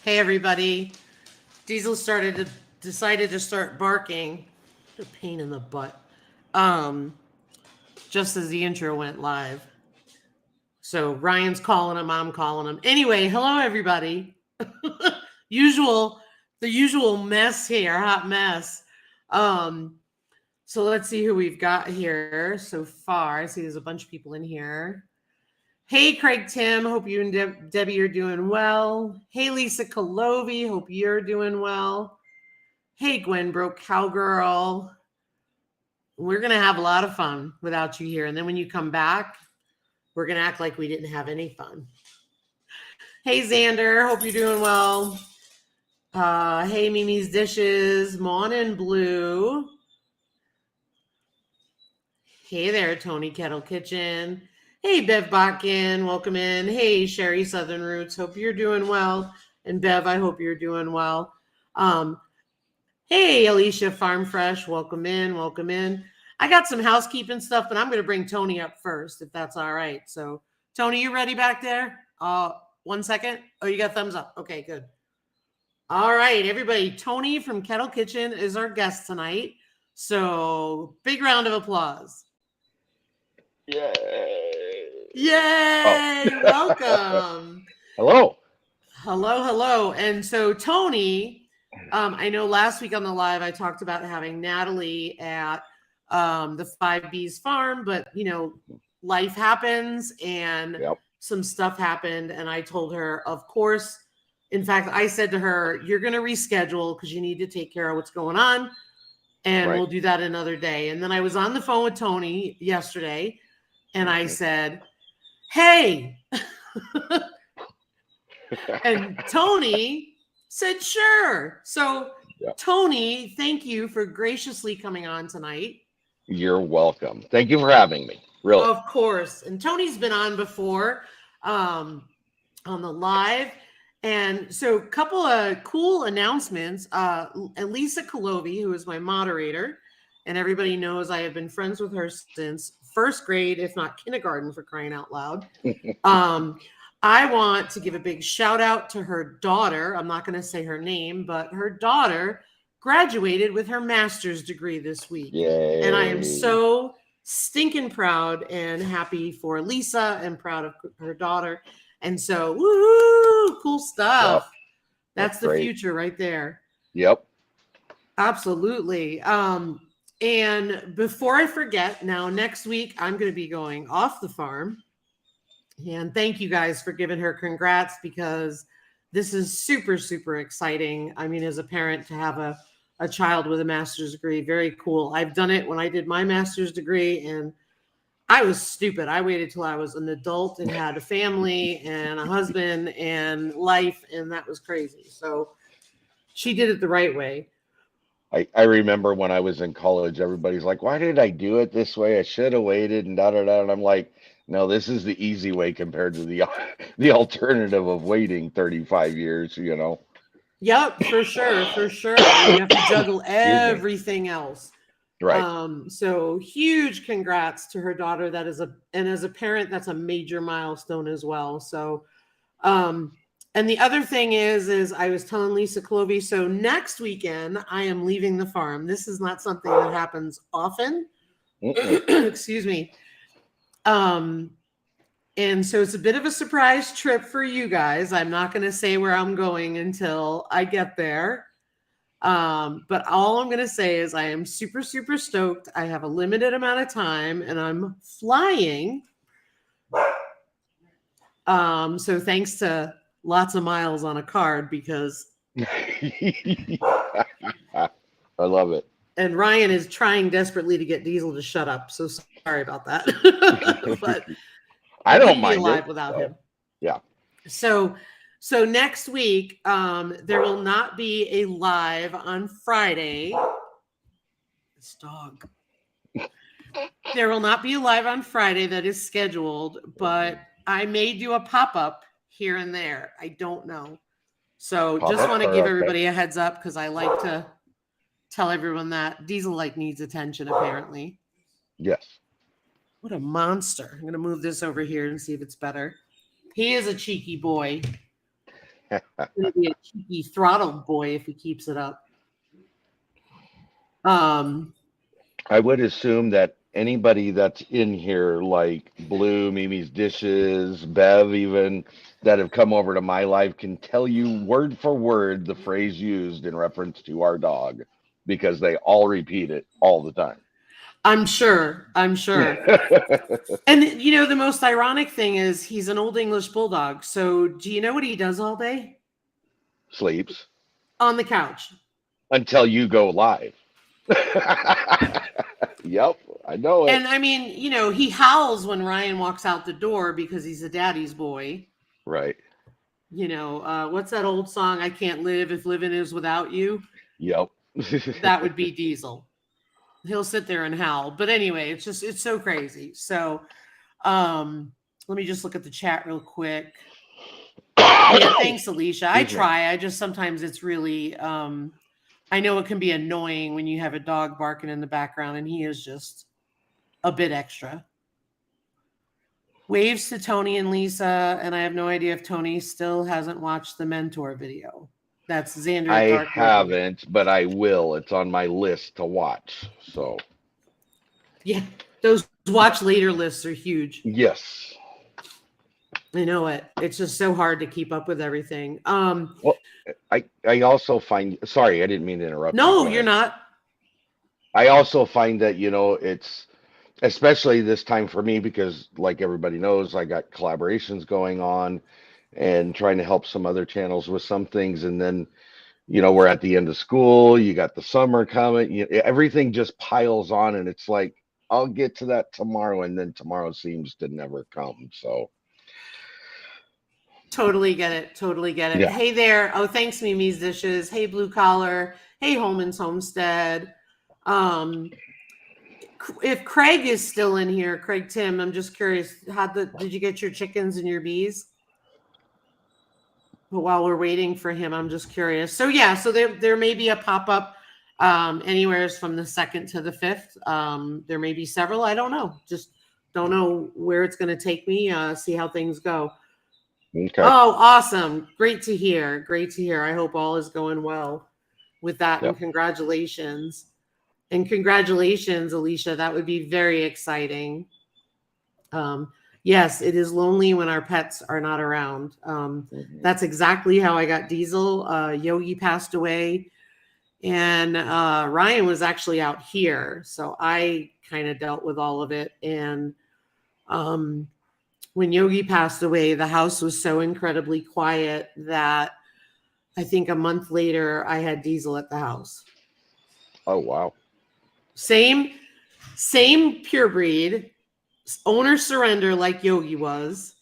Hey everybody. Diesel decided to start barking. What a pain in the butt. Um, just as the intro went live. So Ryan's calling him, I'm calling him. Anyway, hello everybody. usual the usual mess here, hot mess. Um, so let's see who we've got here so far. I see there's a bunch of people in here. Hey, Craig Tim. Hope you and Debbie are doing well. Hey, Lisa Kalovi. Hope you're doing well. Hey, Gwen Broke Cowgirl. We're going to have a lot of fun without you here. And then when you come back, we're going to act like we didn't have any fun. Hey, Xander. Hope you're doing well. Hey, Mimi's Dishes. Morning, Blue. Hey there, Tony Kettle Kitchen. Hey, Bev Botkin, welcome in. Hey, Sherry Southern Roots, hope you're doing well. And Bev, I hope you're doing well. Hey, Alicia Farm Fresh, welcome in, welcome in. I got some housekeeping stuff, but I'm going to bring Tony up first, if that's all right. So, Tony, you ready back there? 1 second. Oh, you got thumbs up. Okay, good. All right, everybody. Tony from Kettle Kitchen is our guest tonight. So, big round of applause. Yay! Yay! Oh. Welcome. Hello. And so Tony, I know last week on the live I talked about having Natalie at the 5B's farm, but life happens and some stuff happened, and I told her, of course. In fact, I said to her, "You're going to reschedule because you need to take care of what's going on, and we'll do that another day." And then I was on the phone with Tony yesterday. And I said, "Hey." And Tony said, "Sure." So, Tony, thank you for graciously coming on tonight. You're welcome. Thank you for having me. Really. Of course. And Tony's been on before on the live. And so a couple of cool announcements. Lisa Kalovi, who is my moderator, and everybody knows I have been friends with her since first grade, if not kindergarten, for crying out loud. I want to give a big shout out to her daughter. I'm not going to say her name, but her daughter graduated with her master's degree this week. Yay. And I am so stinking proud and happy for Lisa and proud of her daughter. And so, woo, cool stuff. That's the future right there. Yep. Absolutely. And before I forget, now next week, I'm going to be going off the farm. And thank you guys for giving her congrats, because this is super, super exciting. I mean, as a parent, to have a child with a master's degree, very cool. I've done it when I did my master's degree, and I was stupid. I waited till I was an adult and had a family and a husband and life, and that was crazy. So she did it the right way. I remember when I was in college, everybody's like, "Why did I do it this way? I should have waited," and da-da-da. And I'm like, no, this is the easy way compared to the alternative of waiting 35 years, Yep, for sure. You have to juggle everything else. Right. So huge congrats to her daughter. And as a parent, that's a major milestone as well. So, and the other thing is I was telling Lisa Clovey, so next weekend I am leaving the farm. This is not something that happens often. Excuse me. And so it's a bit of a surprise trip for you guys. I'm not going to say where I'm going until I get there. But all I'm going to say is I am super, super stoked. I have a limited amount of time and I'm flying. So thanks to lots of miles on a card, because I love it. And Ryan is trying desperately to get Diesel to shut up. So sorry about that. But I don't mind alive without him. Yeah. So next week, there will not be a live on Friday. This dog. There will not be a live on Friday that is scheduled, but I may do a pop-up here and there. I don't know. So just want to give everybody a heads up, because I like to tell everyone that Diesel needs attention, apparently. Yes. What a monster. I'm going to move this over here and see if it's better. He is a cheeky boy. Gonna be a cheeky throttled boy if he keeps it up. I would assume that anybody that's in here, like Blue, Mimi's Dishes, Bev, even that have come over to my live, can tell you word for word the phrase used in reference to our dog because they all repeat it all the time. I'm sure. And the most ironic thing is he's an old English bulldog. So do you know what he does all day? Sleeps On the couch. until you go live. Yep, I know it. And I mean, he howls when Ryan walks out the door because he's a daddy's boy. Right. What's that old song? I can't live if living is without you. Yep. That would be Diesel. He'll sit there and howl. But anyway, it's so crazy. So let me just look at the chat real quick. Yeah, thanks, Alicia. I try. I just sometimes it's really I know it can be annoying when you have a dog barking in the background, and he is just a bit extra. Waves to Tony and Lisa, and I have no idea if Tony still hasn't watched the mentor video. That's Xander. I haven't, but I will. It's on my list to watch. So yeah, those watch later lists are huge. Yes. I know it. It's just so hard to keep up with everything. Well, I also find, sorry, I didn't mean to interrupt. No, you're not. I also find that, it's especially this time for me because like everybody knows, I got collaborations going on and trying to help some other channels with some things. And then, we're at the end of school, you got the summer coming, everything just piles on and it's like, I'll get to that tomorrow. And then tomorrow seems to never come. So. Totally get it. Yeah. Hey there. Oh, thanks, Mimi's Dishes. Hey, Blue Collar. Hey, Holman's Homestead. If Craig is still in here, Craig Tim, I'm just curious, did you get your chickens and your bees? But while we're waiting for him, I'm just curious. So yeah, so there may be a pop-up anywhere from the 2nd to the 5th. There may be several. I don't know. Just don't know where it's going to take me. See how things go. Okay. Oh, awesome. Great to hear. I hope all is going well with that. Yep. And congratulations. And congratulations, Alicia. That would be very exciting. Yes, it is lonely when our pets are not around. That's exactly how I got Diesel. Yogi passed away. And Ryan was actually out here. So I kind of dealt with all of it. And when Yogi passed away, the house was so incredibly quiet that I think a month later I had Diesel at the house. Oh, wow. Same pure breed, owner surrender like Yogi was.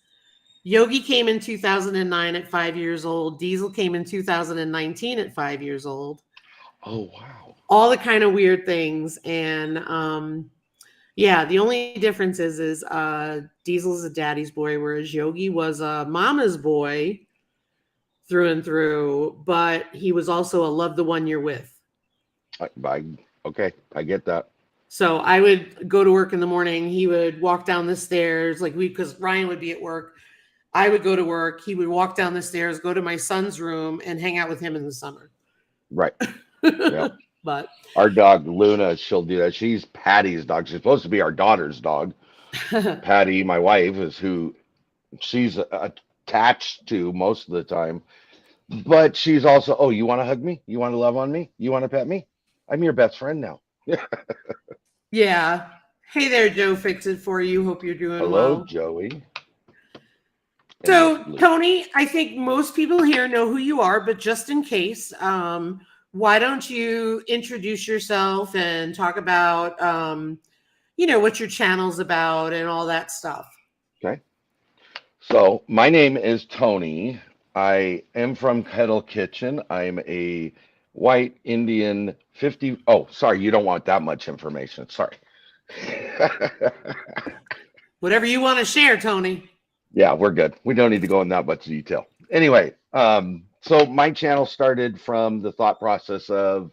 Yogi came in 2009 at 5 years old. Diesel came in 2019 at 5 years old. Oh, wow. All the kind of weird things. And yeah, the only difference is Diesel's a daddy's boy, whereas Yogi was a mama's boy through and through, but he was also a love the one you're with. Okay, I get that. So I would go to work in the morning. He would walk down the stairs, because Ryan would be at work. I would go to work. He would walk down the stairs, go to my son's room, and hang out with him in the summer. Right. Yep. But our dog Luna, she'll do that. She's Patty's dog. She's supposed to be our daughter's dog. Patty, my wife, is who she's attached to most of the time. But she's also, oh, you want to hug me? You want to love on me? You want to pet me? I'm your best friend now. Yeah. Hey there, Joe. Fix it for you. Hope you're doing well. Hello, Joey. So, Tony, I think most people here know who you are, but just in case, why don't you introduce yourself and talk about, what your channel's about and all that stuff. Okay. So my name is Tony. I am from Kettle Kitchen. I'm a white Indian 50. Oh, sorry. You don't want that much information. Sorry. Whatever you want to share, Tony. Yeah, we're good. We don't need to go in that much detail. Anyway, so my channel started from the thought process of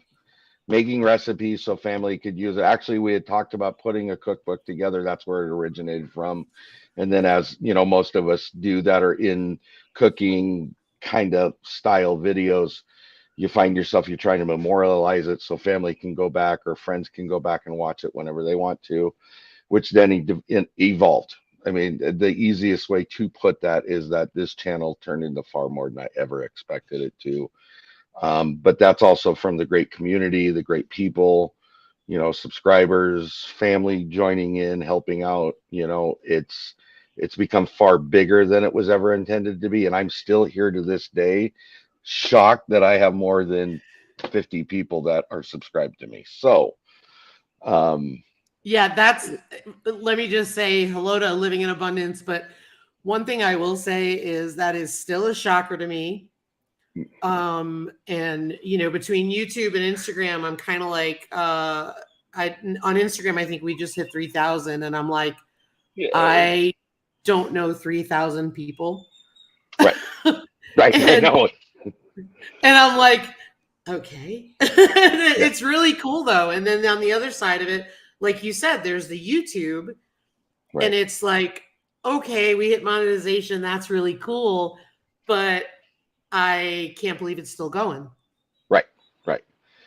making recipes so family could use it. Actually, we had talked about putting a cookbook together. That's where it originated from. And then as, most of us do that are in cooking, kind of style videos, you find yourself you're trying to memorialize it so family can go back or friends can go back and watch it whenever they want to, which then evolved. I mean, the easiest way to put that is that this channel turned into far more than I ever expected it to. But that's also from the great community, the great people, subscribers, family joining in, helping out. It's become far bigger than it was ever intended to be, and I'm still here to this day, shocked that I have more than 50 people that are subscribed to me. So, um, Yeah, let me just say hello to living in abundance. But one thing I will say is that is still a shocker to me. And between YouTube and Instagram, I'm kind of like, on Instagram, I think we just hit 3,000, and I'm like, yeah, I don't know 3,000 people. right, right, I and know. and I'm like, okay. Yeah, It's really cool though. And then on the other side of it, like you said, there's the YouTube, and right, it's like, okay, we hit monetization. That's really cool, but I can't believe it's still going. right, right.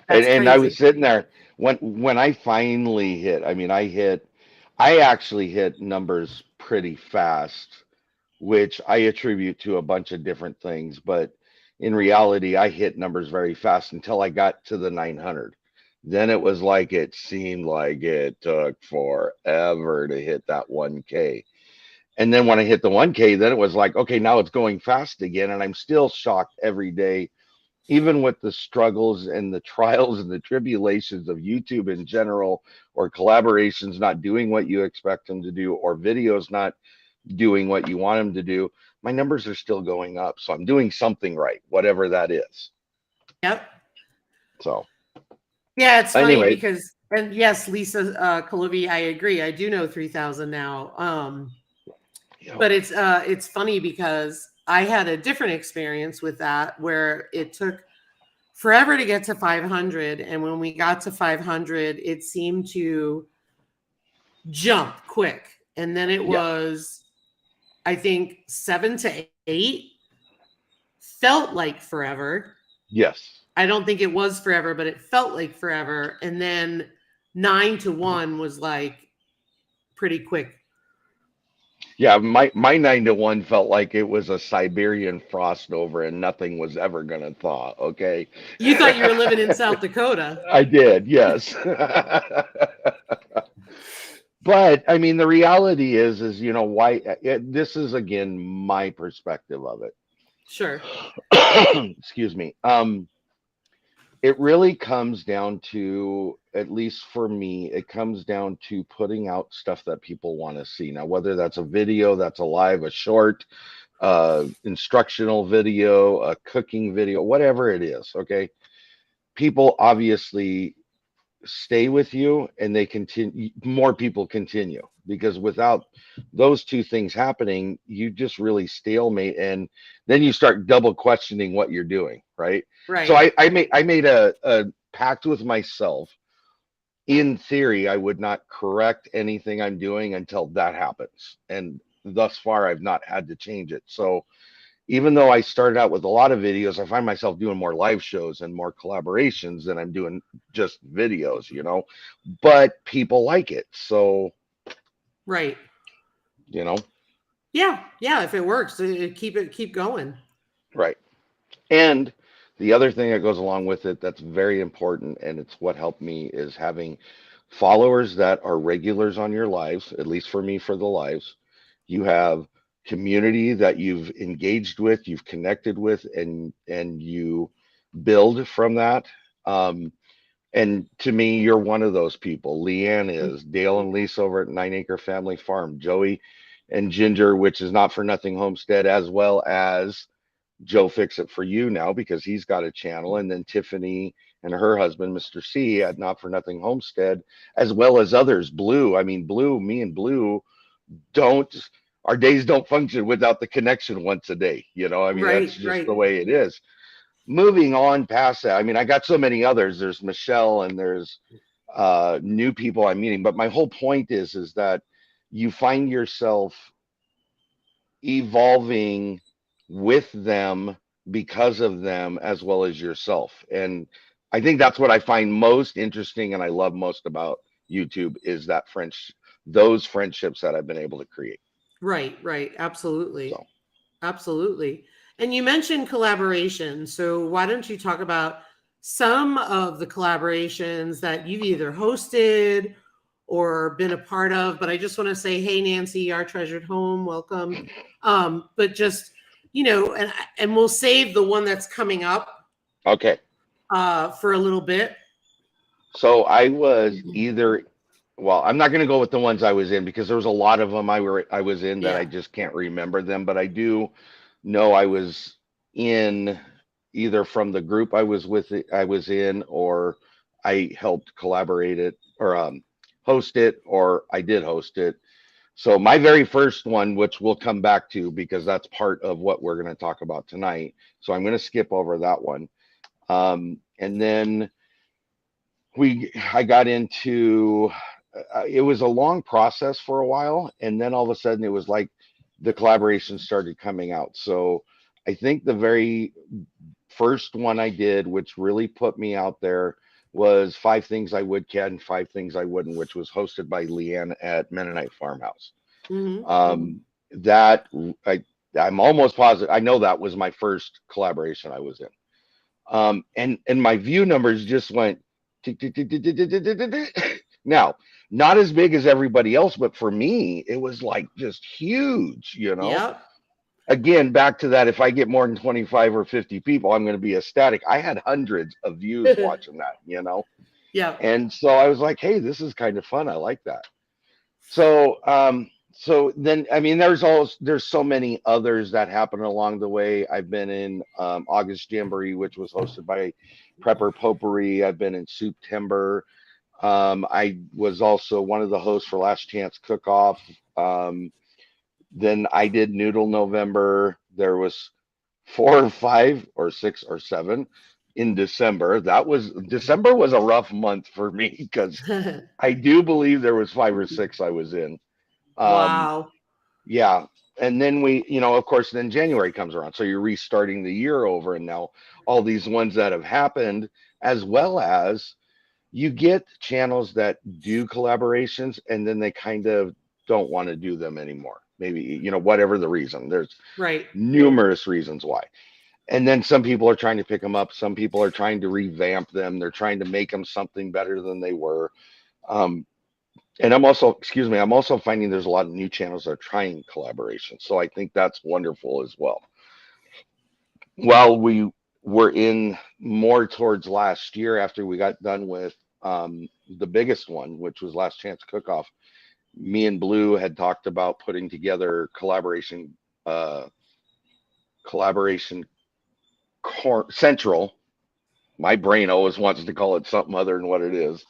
And That's and I was crazy. sitting there when I finally hit. I mean, I actually hit numbers pretty fast, which I attribute to a bunch of different things. But in reality, I hit numbers very fast until I got to the 900. Then it was like it seemed like it took forever to hit that 1K. And then when I hit the 1K, then it was like, okay, now it's going fast again. And I'm still shocked every day, even with the struggles and the trials and the tribulations of YouTube in general, or collaborations not doing what you expect them to do, or videos not doing what you want them to do, my numbers are still going up. So I'm doing something right, whatever that is. Yep. So Yeah, it's funny anyway, because, and yes, Lisa Colovi, I agree. I do know 3,000 now. you But it's funny because I had a different experience with that where it took forever to get to 500, and when we got to 500, it seemed to jump quick, and then it yeah, was, I think, 7 to 8 felt like forever. yes. I don't think it was forever, but it felt like forever. And then 9 to 1 was like pretty quick. Yeah, my 9 to 1 felt like it was a Siberian frost over and nothing was ever gonna thaw. Okay. You thought you were living in South Dakota. I did, yes. But I mean, the reality is why this is again my perspective of Sure. it. Excuse me. It really comes down to, at least for me, it comes down to putting out stuff that people want to see. Now, whether that's a video, that's a live, a short, instructional video, a cooking video, whatever it is, okay? People obviously stay with you and they continue, more people continue, because without those two things happening, you just really stalemate, and then you start double questioning what you're doing, right? So Right. I made a pact with myself. In theory, I would not correct anything I'm doing until that happens, and thus far I've not had to change it. So even though I started out with a lot of videos, I find myself doing more live shows and more collaborations than I'm doing just videos. But people like it. So, Right. you know, Yeah. Yeah. If it works, keep going. right. And the other thing that goes along with it that's very important, and it's what helped me, is having followers that are regulars on your lives, at least for me, for the lives. You have community that you've engaged with, you've connected with, and you build from that. Um, and to me, you're one of those people. Leanne is, Dale and Lisa over at 9 Acre Family Farm, Joey and Ginger, which is Not For Nothing Homestead, as well as Joe Fix It For You now because he's got a channel, and then Tiffany and her husband, Mr. C, at Not For Nothing Homestead, as well as others. Blue, I mean, Blue, me and Blue don't, our days don't function without the connection once a day. I mean, that's Right. just the Right. way it is. Moving on past that, I mean, I got so many others. There's Michelle and there's new people I'm meeting. But my whole point is that you find yourself evolving with them because of them as well as yourself. And I think that's what I find most interesting and I love most about YouTube is that those friendships that I've been able to create. Right, right. Absolutely. So, Absolutely. And you mentioned collaboration. So why don't you talk about some of the collaborations that you've either hosted or been a part of? But I just want to say, hey, Nancy, our treasured home, welcome. But just, and we'll save the one that's coming up okay. for a little bit. So I was either, well, I'm not going to go with the ones I was in because there was a lot of them I was in that I Yeah. just can't remember them, but I do know I was in either from the group I was in, or I helped collaborate it or host it, or I did host it. So my very first one, which we'll come back to because that's part of what we're going to talk about tonight. So I'm going to skip over that one. And then I got into it was a long process for a while, and then all of a sudden it was like the collaboration started coming out. So I think the very first one I did, which really put me out there, was Five Things I Would Cat and Five Things I Wouldn't, which was hosted by Leanne at Mennonite Farmhouse. Mm-hmm. That I'm almost positive. I know that was my first collaboration I was in. And my view numbers just went tick, tick, tick, tick, tick, tick, tick, tick, tick. Now, not as big as everybody else, but for me, it was like just huge, you know. Yep. Again, back to that, if I get more than 25 or 50 people, I'm going to be ecstatic. I had hundreds of views watching that, you know. Yep. And so I was like, hey, this is kind of fun. I like that. So then I mean there's so many others that happen along the way. I've been in August Jamboree, which was hosted by Prepper Potpourri. I've been in Soup Timber. I was also one of the hosts for Last Chance Cook Off. Then I did Noodle November. There was 4 or 5 or 6 or 7 in December. December was a rough month for me because I do believe there was 5 or 6 I was in. Um, Wow. yeah. And then of course, then January comes around. So you're restarting the year over. And now all these ones that have happened, as well as you get channels that do collaborations and then they kind of don't want to do them anymore. Maybe, whatever the reason. There's Right. numerous reasons why. And then some people are trying to pick them up. Some people are trying to revamp them. They're trying to make them something better than they were. Um, and I'm also finding there's a lot of new channels that are trying collaboration. So I think that's wonderful as well. While we were in more towards last year after we got done with the biggest one, which was Last Chance Cook Off, me and Blue had talked about putting together uh, collaboration central. My brain always wants to call it something other than what it is.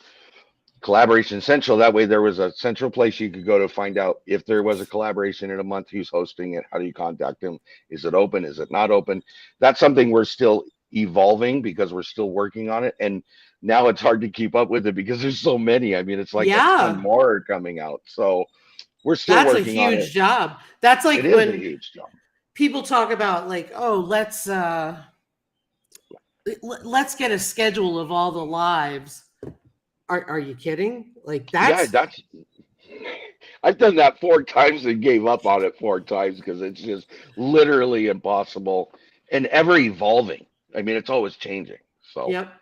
Collaboration Central. That way, there was a central place you could go to find out if there was a collaboration in a month, who's hosting it, how do you contact them, is it open, is it not open? That's something we're still evolving because we're still working on it, and now it's hard to keep up with it because there's so many. I mean, it's like a ton Yeah. more coming out, so we're still That's a working on huge it. job. That's like It is a when huge job. people talk about like, oh, let's get a schedule of all the lives. Are you kidding? Like Yeah, that's that's I've done that 4 times and gave up on it 4 times because it's just literally impossible and ever evolving. I mean, it's always changing. So, yep.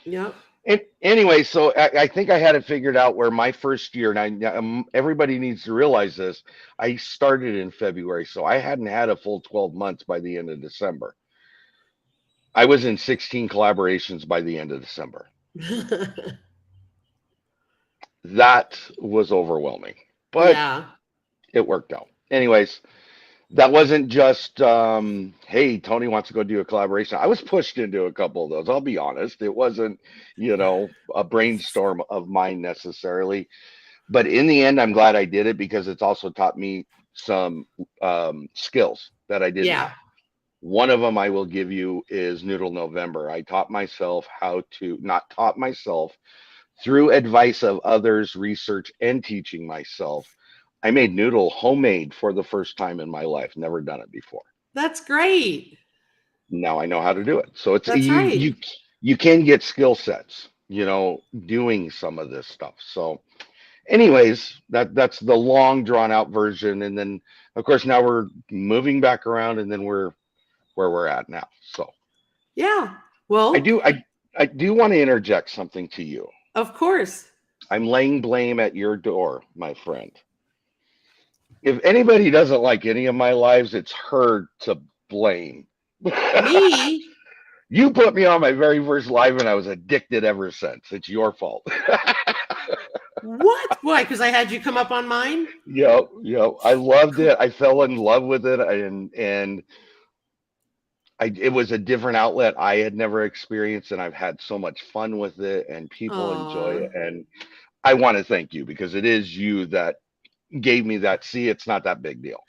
Yep. and anyway, so I think I had it figured out where my first year, and everybody needs to realize this. I started in February, so I hadn't had a full 12 months by the end of December. I was in 16 collaborations by the end of December. That was overwhelming, but yeah. it worked out. Anyways, that wasn't just hey, Tony wants to go do a collaboration. I was pushed into a couple of those, I'll be honest. It wasn't a brainstorm of mine necessarily, but in the end I'm glad I did it because it's also taught me some skills that I didn't Yeah. have. One of them I will give you is Noodle November. I taught myself how to not taught myself through advice of others, research, and teaching myself. I made noodle homemade for the first time in my life. Never done it before. That's great. now I know how to do it. So it's That's right. you can get skill sets, doing some of this stuff. So anyways, that's the long drawn out version. And then of course now we're moving back around and then we're where we're at now. So Yeah. I Well, do I I do want to interject something to you. of course. I'm laying blame at your door, my friend. If anybody doesn't like any of my lives, it's her to blame. Me? You put me on my very first live and I was addicted ever since. It's your fault. What? Why? Because I had you come up on mine? Yep. I loved it. I fell in love with it, and it was a different outlet I had never experienced, and I've had so much fun with it, and people enjoy Aw. it. And I want to thank you because it is you that gave me that. See, it's not that big deal.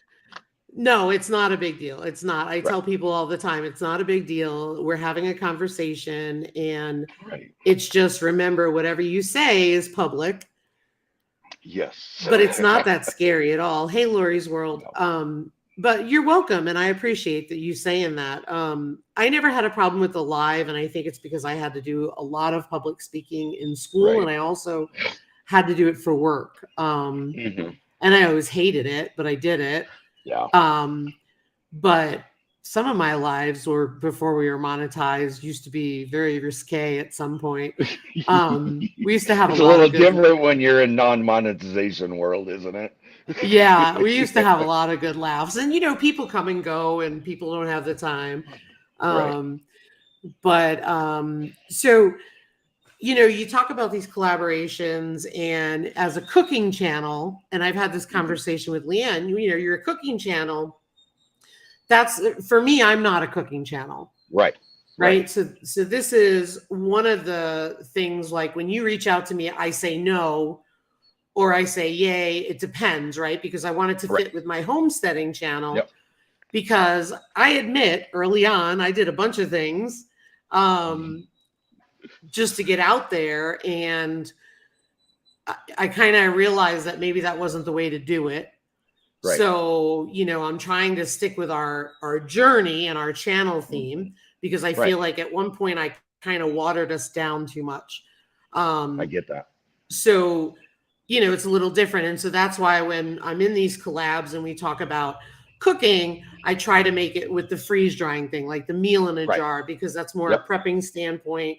No, it's not a big deal. It's not. I Right. tell people all the time, it's not a big deal. We're having a conversation, and Right. it's just remember whatever you say is public, Yes. but it's not that scary at all. Hey, Lori's World. No. But you're welcome, and I appreciate that you saying that. I never had a problem with the live, and I think it's because I had to do a lot of public speaking in school, Right. and I also had to do it for work. Mhm. And I always hated it, but I did it. Yeah. But some of my lives were before we were monetized used to be very risque at some point. We used to have It's a a lot little of good, different when you're in non-monetization world, isn't it? yeah, we used to have a lot of good laughs. And people come and go and people don't have the time. Right. So you talk about these collaborations and as a cooking channel, and I've had this conversation with Leanne, you're a cooking channel. That's for me, I'm not a cooking channel. Right. Right. So this is one of the things, like when you reach out to me, I say no, or I say yay. It depends, right? Because I want it to Right. fit with my homesteading channel. Yep. Because I admit early on, I did a bunch of things just to get out there. And I kind of realized that maybe that wasn't the way to do it. Right. So, I'm trying to stick with our journey and our channel theme, because I feel like at one point I kind of watered us down too much. I get that. So, it's a little different. And so that's why when I'm in these collabs and we talk about cooking, I try to make it with the freeze drying thing, like the meal in a jar, because that's more a prepping standpoint,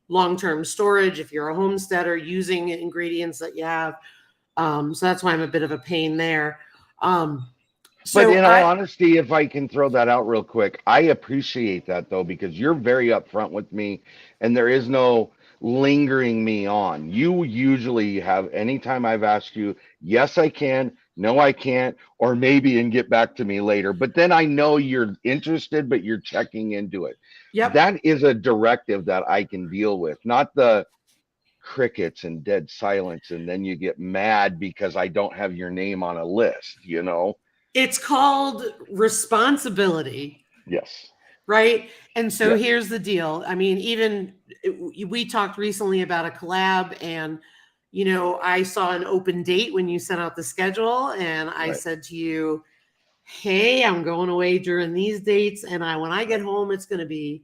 long-term storage. If you're a homesteader, using ingredients that you have. So that's why I'm a bit of a pain there. But in all honesty, if I can throw that out real quick, I appreciate that though, because you're very upfront with me and there is no lingering me on. You usually have, anytime I've asked you, yes, I can, no, I can't, or maybe, and get back to me later. But then I know you're interested, but you're checking into it. Yep. That is a directive that I can deal with, not the crickets and dead silence. And then you get mad because I don't have your name on a list, It's called responsibility. Yes. Right. And so here's the deal. I mean, we talked recently about a collab, and, I saw an open date when you sent out the schedule, and I said to you, hey, I'm going away during these dates. And when I get home, it's going to be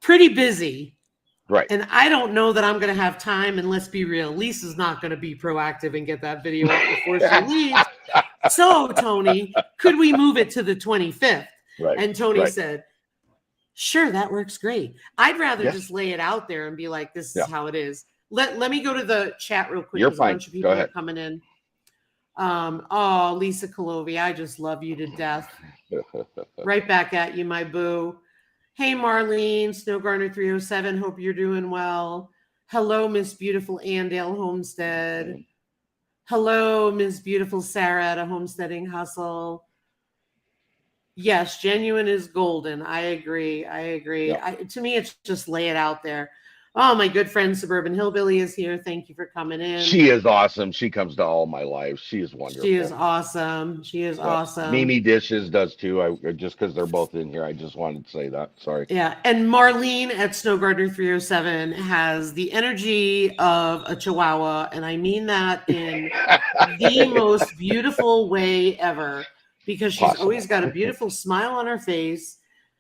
pretty busy. Right. And I don't know that I'm going to have time. And let's be real, Lisa's not going to be proactive and get that video up before she leaves. So, Tony, could we move it to the 25th? Right. And Tony said, sure, that works great. I'd rather just lay it out there and be like, this is how it is. Let me go to the chat real quick. You're A fine. bunch of people are coming in. Lisa Colovi, I just love you to death. Right back at you, my boo. Hey, Marlene, Snow Gardener 307. Hope you're doing well. Hello, Miss Beautiful Andale Homestead. Hello, Miss Beautiful Sarah at a Homesteading Hustle. Yes, genuine is golden. I agree. Yep. To me, it's just lay it out there. Oh, my good friend Suburban Hillbilly is here. Thank you for coming in. She is awesome. She comes to all my lives. She is wonderful. She is awesome. Awesome. Mimi Dishes does too. Just because they're both in here, I just wanted to say that. Sorry. Yeah. And Marlene at Snow Gardener 307 has the energy of a Chihuahua. And I mean that in the most beautiful way ever, because she's always got a beautiful smile on her face.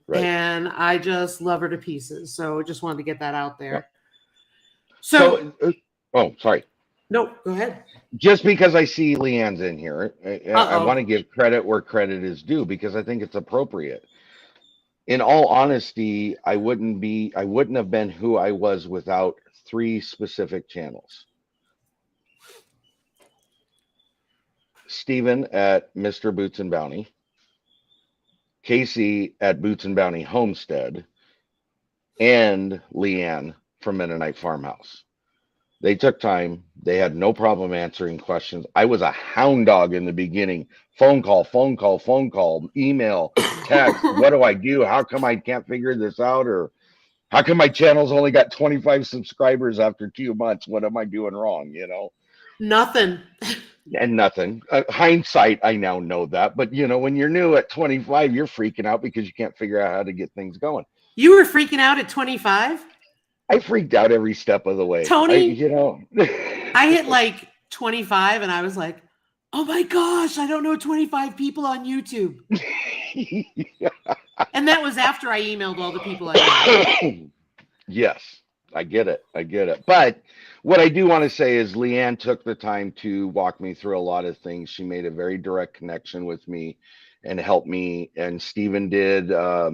Right. And I just love her to pieces. So just wanted to get that out Yeah. there. So, Oh, sorry. no, go ahead. Just because I see Leanne's in here, I want Uh-oh. to give credit where credit is due because I think it's appropriate. In all honesty, I wouldn't have been who I was without three specific channels. Stephen at Mr. Boots and Bounty, Casey at Boots and Bounty Homestead, and Leanne from Mennonite Farmhouse. They took time. They had no problem answering questions. I was a hound dog in the beginning. Phone call, phone call, phone call, email, text. What do I do? How come I can't figure this out? Or how come my channel's only got 25 subscribers after 2 months? What am I doing wrong? Nothing. And nothing. Hindsight, I now know that. But when you're new at 25, you're freaking out because you can't figure out how to get things going. You were freaking out at 25? I freaked out every step of the way. Tony, I I hit like 25 and I was like, oh my gosh, I don't know 25 people on YouTube. And that was after I emailed all the people I know. Yes, I get it. But what I do want to say is Leanne took the time to walk me through a lot of things. She made a very direct connection with me and helped me. And Stephen did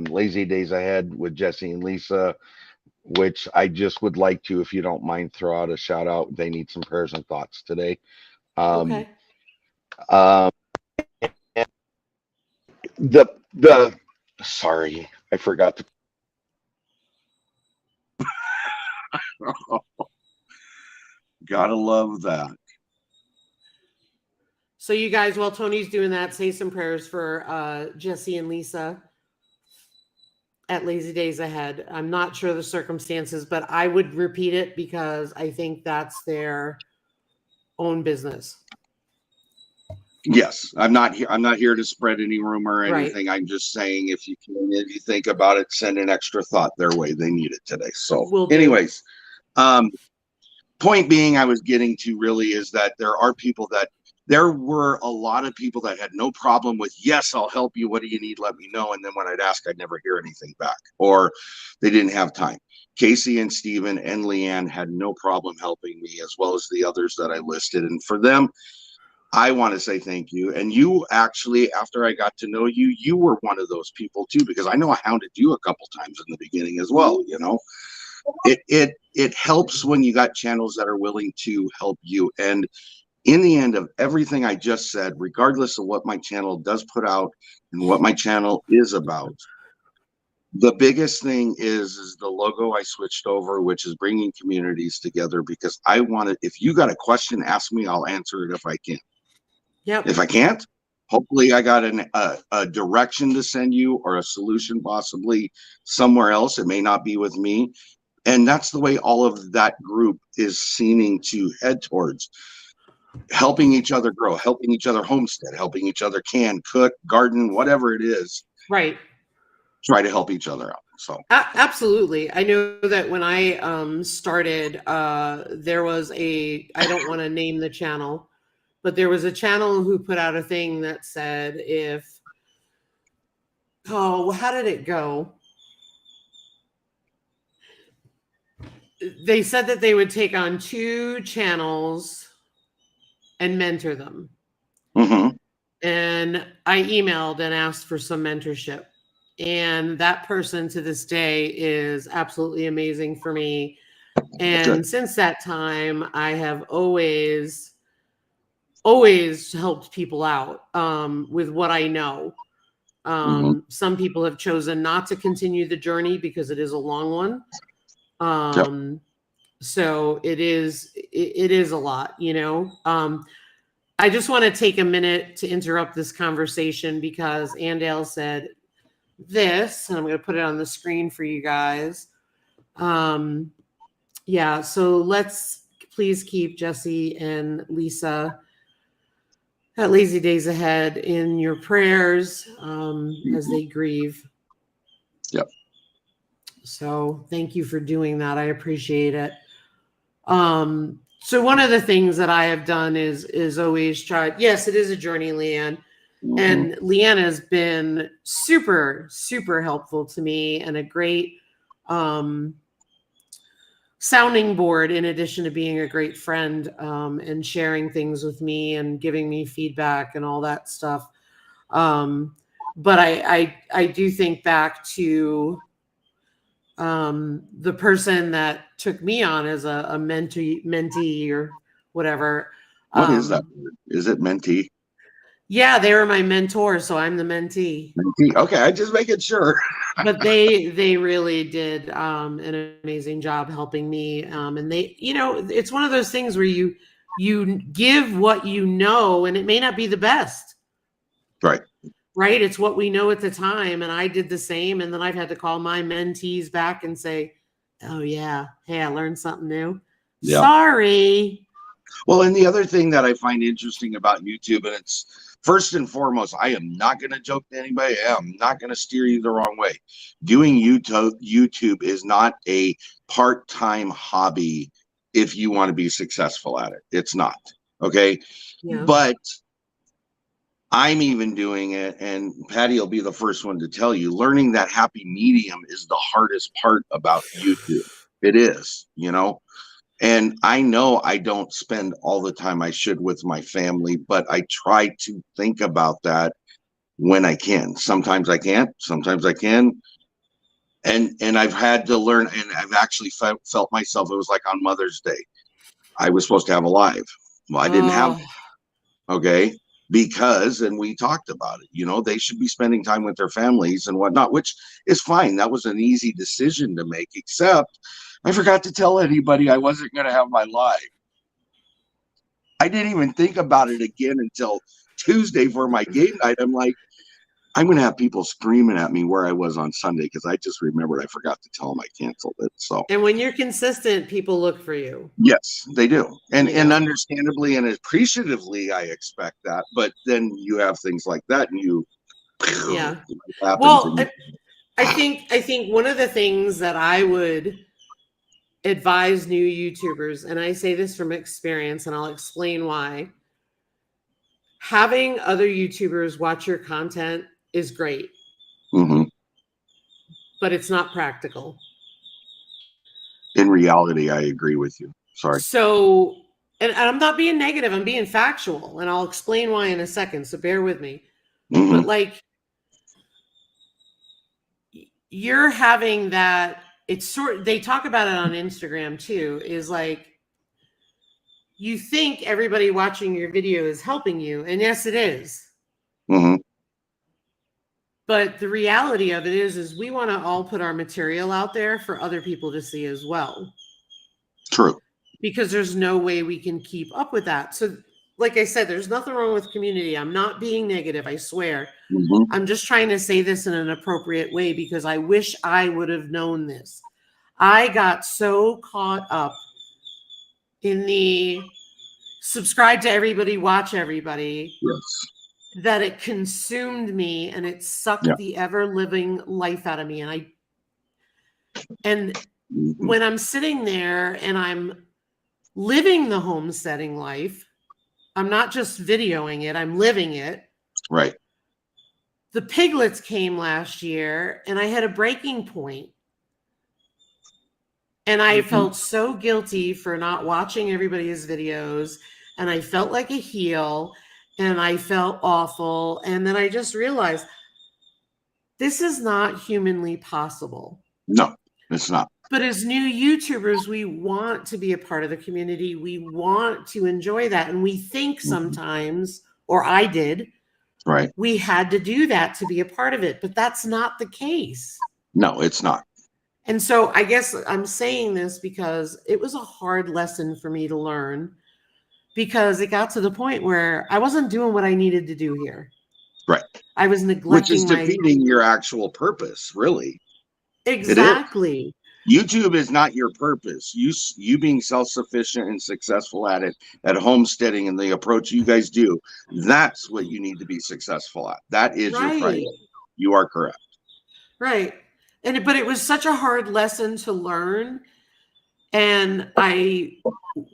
Lazy Days Ahead with Jesse and Lisa, which I just would like to, if you don't mind, throw out a shout out. They need some prayers and thoughts today. Okay. The sorry, I forgot to. Gotta love that. So you guys, while Tony's doing that, say some prayers for Jesse and Lisa at Lazy Days Ahead. I'm not sure the circumstances, but I would repeat it because I think that's their own business. Yes, I'm not here to spread any rumor or Right. anything. I'm just saying if you think about it, send an extra thought their way. They need it today. So Will do. anyways, point being I was getting to really is that there were a lot of people that had no problem with, yes, I'll help you. What do you need? Let me know. And then when I'd ask, I'd never hear anything back, or they didn't have time. Casey and Stephen and Leanne had no problem helping me, as well as the others that I listed. And for them, I want to say thank you. And you actually, after I got to know you, you were one of those people too, because I know I hounded you a couple times in the beginning as well. It helps when you got channels that are willing to help you. And in the end of everything I just said, regardless of what my channel does put out and what my channel is about, the biggest thing is the logo I switched over, which is bringing communities together, because I wanted, if you got a question, ask me, I'll answer it if I can. Yep. If I can't, hopefully I got a direction to send you, or a solution possibly somewhere else. It may not be with me. And that's the way all of that group is seeming to head towards. Helping each other grow, helping each other homestead, helping each other can, cook, garden, whatever it is. Right. Try to help each other out. So absolutely. I know that when I started, there was I don't want to name the channel, but there was a channel who put out a thing that said how did it go? They said that they would take on 2 channels and mentor them. mm-hmm. And I emailed and asked for some mentorship. And that person to this day is absolutely amazing for me. And Good. since that time, I have always helped people out with what I know. Some people have chosen not to continue the journey because it is a long one. So it is a lot, I just want to take a minute to interrupt this conversation because Andale said this, and I'm going to put it on the screen for you guys. Yeah, so let's please keep Jesse and Lisa at Lazy Days Ahead in your prayers as they grieve. Yep. So thank you for doing that. I appreciate it. So one of the things that I have done is always try. Yes, it is a journey, Leanne. And Leanna has been super, super helpful to me and a great sounding board, in addition to being a great friend and sharing things with me and giving me feedback and all that stuff. But I do think back to the person that took me on as a mentee or whatever. What is that word? Is it mentee? Yeah, they were my mentor, so I'm the mentee. Okay, I just making sure. But they really did an amazing job helping me. And they, it's one of those things where you give what you know, and it may not be the best. Right. It's what we know at the time. And I did the same. And then I've had to call my mentees back and say, oh yeah, hey, I learned something new. Yeah. Sorry. Well, and the other thing that I find interesting about YouTube, and it's first and foremost, I am not going to joke to anybody. I'm not going to steer you the wrong way. Doing YouTube is not a part-time hobby if you want to be successful at it. It's not. Okay. Yeah. But I'm even doing it, and Patty will be the first one to tell you, learning that happy medium is the hardest part about YouTube. It is, And I know I don't spend all the time I should with my family, but I try to think about that when I can. Sometimes I can't, sometimes I can. And I've had to learn, and I've actually felt myself, it was like on Mother's Day. I was supposed to have a live. Well, I didn't have it. Okay. Because, and we talked about it, they should be spending time with their families and whatnot, which is fine. That was an easy decision to make, except I forgot to tell anybody I wasn't going to have my live. I didn't even think about it again until Tuesday for my game night. I'm like, I'm going to have people screaming at me where I was on Sunday because I just remembered I forgot to tell them I canceled it. So, and when you're consistent, people look for you. Yes, they do. And understandably and appreciatively, I expect that. But then you have things like that and you. Yeah. Well, I think one of the things that I would advise new YouTubers, and I say this from experience, and I'll explain why. Having other YouTubers watch your content is great, but it's not practical. In reality, I agree with you. Sorry. So, and I'm not being negative, I'm being factual, and I'll explain why in a second, so bear with me. But like, you're having that, it's they talk about it on Instagram too, is like, you think everybody watching your video is helping you, and yes, it is. But the reality of it is we want to all put our material out there for other people to see as well. True. Because there's no way we can keep up with that. So, like I said, there's nothing wrong with community. I'm not being negative, I swear. I'm just trying to say this in an appropriate way because I wish I would have known this. I got so caught up in the subscribe to everybody, watch everybody. Yes. That it consumed me and it sucked the ever living life out of me. And when I'm sitting there and I'm living the homesteading life, I'm not just videoing it, I'm living it. Right. The piglets came last year and I had a breaking point. And I felt so guilty for not watching everybody's videos. And I felt like a heel. And I felt awful. And then I just realized this is not humanly possible. No, it's not. But as new YouTubers, we want to be a part of the community. We want to enjoy that. And we think sometimes, or I did, right, we had to do that to be a part of it. But that's not the case. No, it's not. And so I guess I'm saying this because it was a hard lesson for me to learn. Because it got to the point where I wasn't doing what I needed to do here. Right. I was neglecting which is defeating your actual purpose, really. Exactly. YouTube is not your purpose. You being self-sufficient and successful at it, at homesteading and the approach you guys do, that's what you need to be successful at. That is your priority. You are correct. Right. But it was such a hard lesson to learn. And I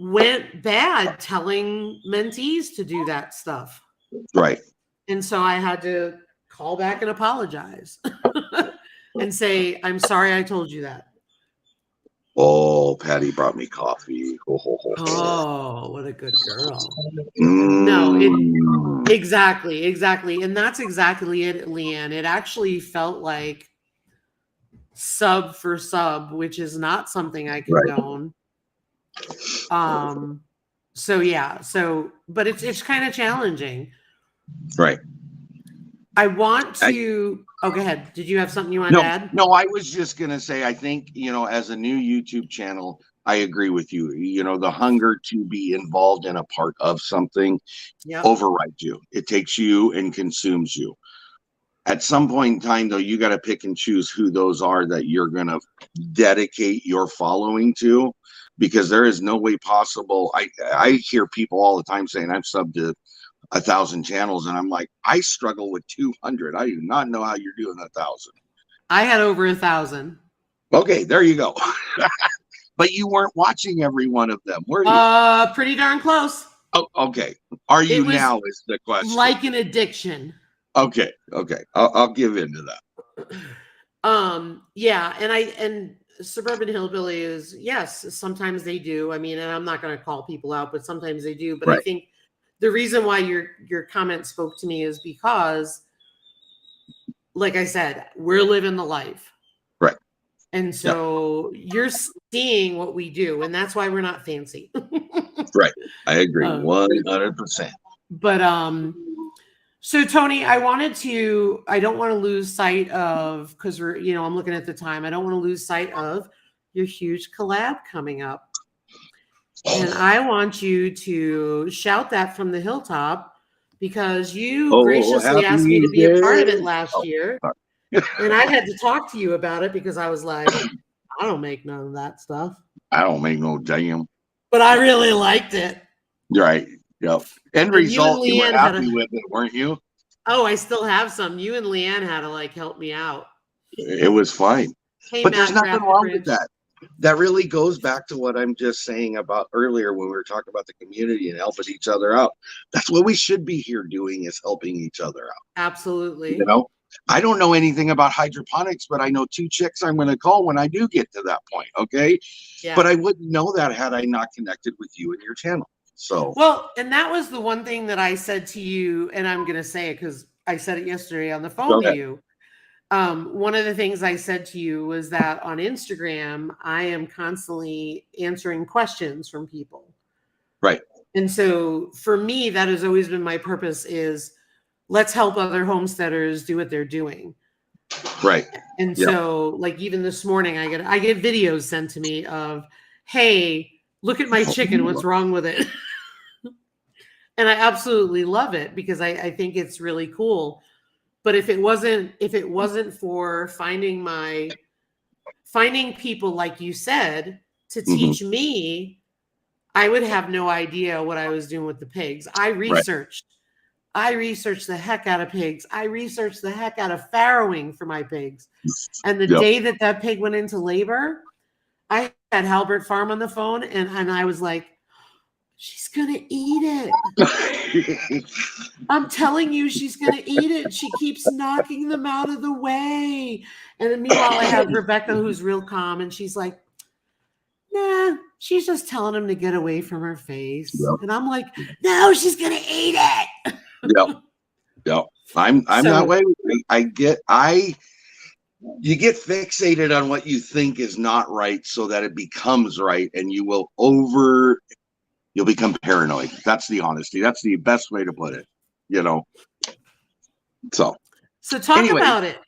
went bad telling mentees to do that stuff. Right. And so I had to call back and apologize and say, I'm sorry I told you that. Oh, Patty brought me coffee. Ho, ho, ho, ho. Oh, what a good girl. No, Mm. exactly. And that's exactly it, Leanne. It actually felt like sub for sub, which is not something I Right. condone. So yeah, but it's kind of challenging. Right. I want to go ahead. Did you have something you wanted to add? No, I was just gonna say, I think, as a new YouTube channel, I agree with you. The hunger to be involved in a part of something overrides you. It takes you and consumes you. At some point in time, though, you got to pick and choose who those are that you're gonna dedicate your following to, because there is no way possible. I hear people all the time saying I've subbed to 1,000 channels, and I'm like, I struggle with 200. I do not know how you're doing 1,000. I had over 1,000. Okay, there you go. But you weren't watching every one of them, were you? Pretty darn close. Oh, okay. Are you now? Is the question. Like an addiction. Okay. I'll give in to that. Yeah, and Suburban Hillbilly is, yes, sometimes they do. I mean, and I'm not going to call people out, but sometimes they do. But right. I think the reason why your comment spoke to me is because, like I said, we're living the life. Right. And so you're seeing what we do, and that's why we're not fancy. Right. I agree 100%. But so Tony, I don't want to lose sight of, because I'm looking at the time. I don't want to lose sight of your huge collab coming up. And I want you to shout that from the hilltop, because you graciously asked me to be a part of it last year. And I had to talk to you about it because I was like, I don't make none of that stuff. I don't make no damn. But I really liked it. Right. Yep. End result, you were happy with it, weren't you? Oh, I still have some. You and Leanne had to help me out. It was fine. Hey, but there's nothing wrong with that. That really goes back to what I'm just saying about earlier when we were talking about the community and helping each other out. That's what we should be here doing, is helping each other out. Absolutely. I don't know anything about hydroponics, but I know 2 chicks I'm going to call when I do get to that point. Okay. Yeah. But I wouldn't know that had I not connected with you and your channel. So, well, and that was the one thing that I said to you, and I'm going to say it because I said it yesterday on the phone to you. One of the things I said to you was that on Instagram, I am constantly answering questions from people. Right. And so for me, that has always been my purpose, is let's help other homesteaders do what they're doing. Right. And so even this morning, I get videos sent to me of, hey, look at my chicken. What's wrong with it? And I absolutely love it, because I think it's really cool. But if it wasn't for finding people, like you said, to teach me, I would have no idea what I was doing with the pigs. I researched the heck out of pigs. I researched the heck out of farrowing for my pigs. And the day that pig went into labor, I had Halbert Farm on the phone, and I was like, she's going to eat it. I'm telling you, she's going to eat it. She keeps knocking them out of the way. And then meanwhile, I have Rebecca, who's real calm, and she's like, nah, she's just telling him to get away from her face. Yep. And I'm like, no, she's going to eat it. Yep. I'm that way. You get fixated on what you think is not right so that it becomes right, and you'll become paranoid. That's the honesty. That's the best way to put it, So talk about it.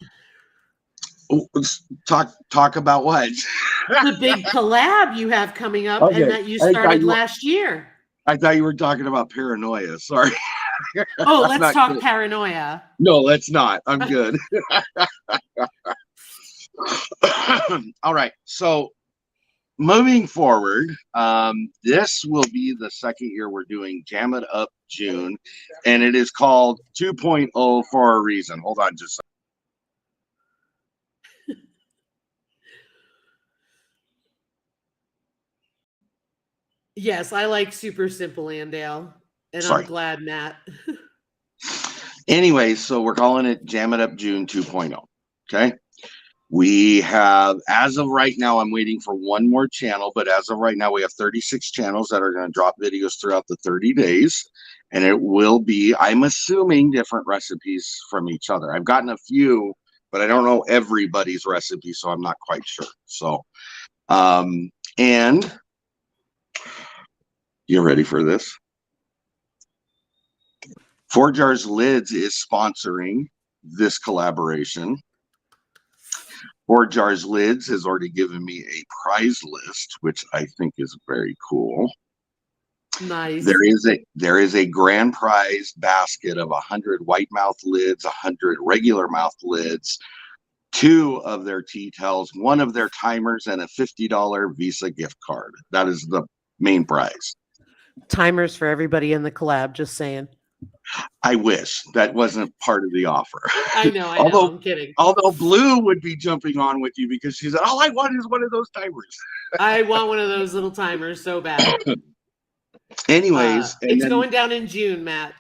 Talk about what? The big collab you have coming up, and that you started last year. I thought you were talking about paranoia. Sorry. Oh, let's talk paranoia. No, let's not. I'm good. All right. So moving forward, this will be the second year we're doing Jam It Up June, and it is called 2.0 for a reason. Hold on just a second. Yes, I like super simple, Andale, and sorry. I'm glad, Matt. Anyways, so we're calling it Jam It Up June 2.0. Okay. We have, as of right now, I'm waiting for one more channel, but as of right now, we have 36 channels that are going to drop videos throughout the 30 days. And it will be, I'm assuming, different recipes from each other. I've gotten a few, but I don't know everybody's recipe, so I'm not quite sure. So, and you ready for this? 4 Jars Lids is sponsoring this collaboration. 4 Jars Lids has already given me a prize list, which I think is very cool. Nice. There is a grand prize basket of 100 white mouth lids, 100 regular mouth lids, 2 of their tea towels, 1 of their timers, and a $50 Visa gift card. That is the main prize. Timers for everybody in the collab, just saying. I wish that wasn't part of the offer. I know, I'm kidding. Although Blue would be jumping on with you because she said, all I want is one of those timers. I want one of those little timers so bad. Anyways, it's going down in June, Matt.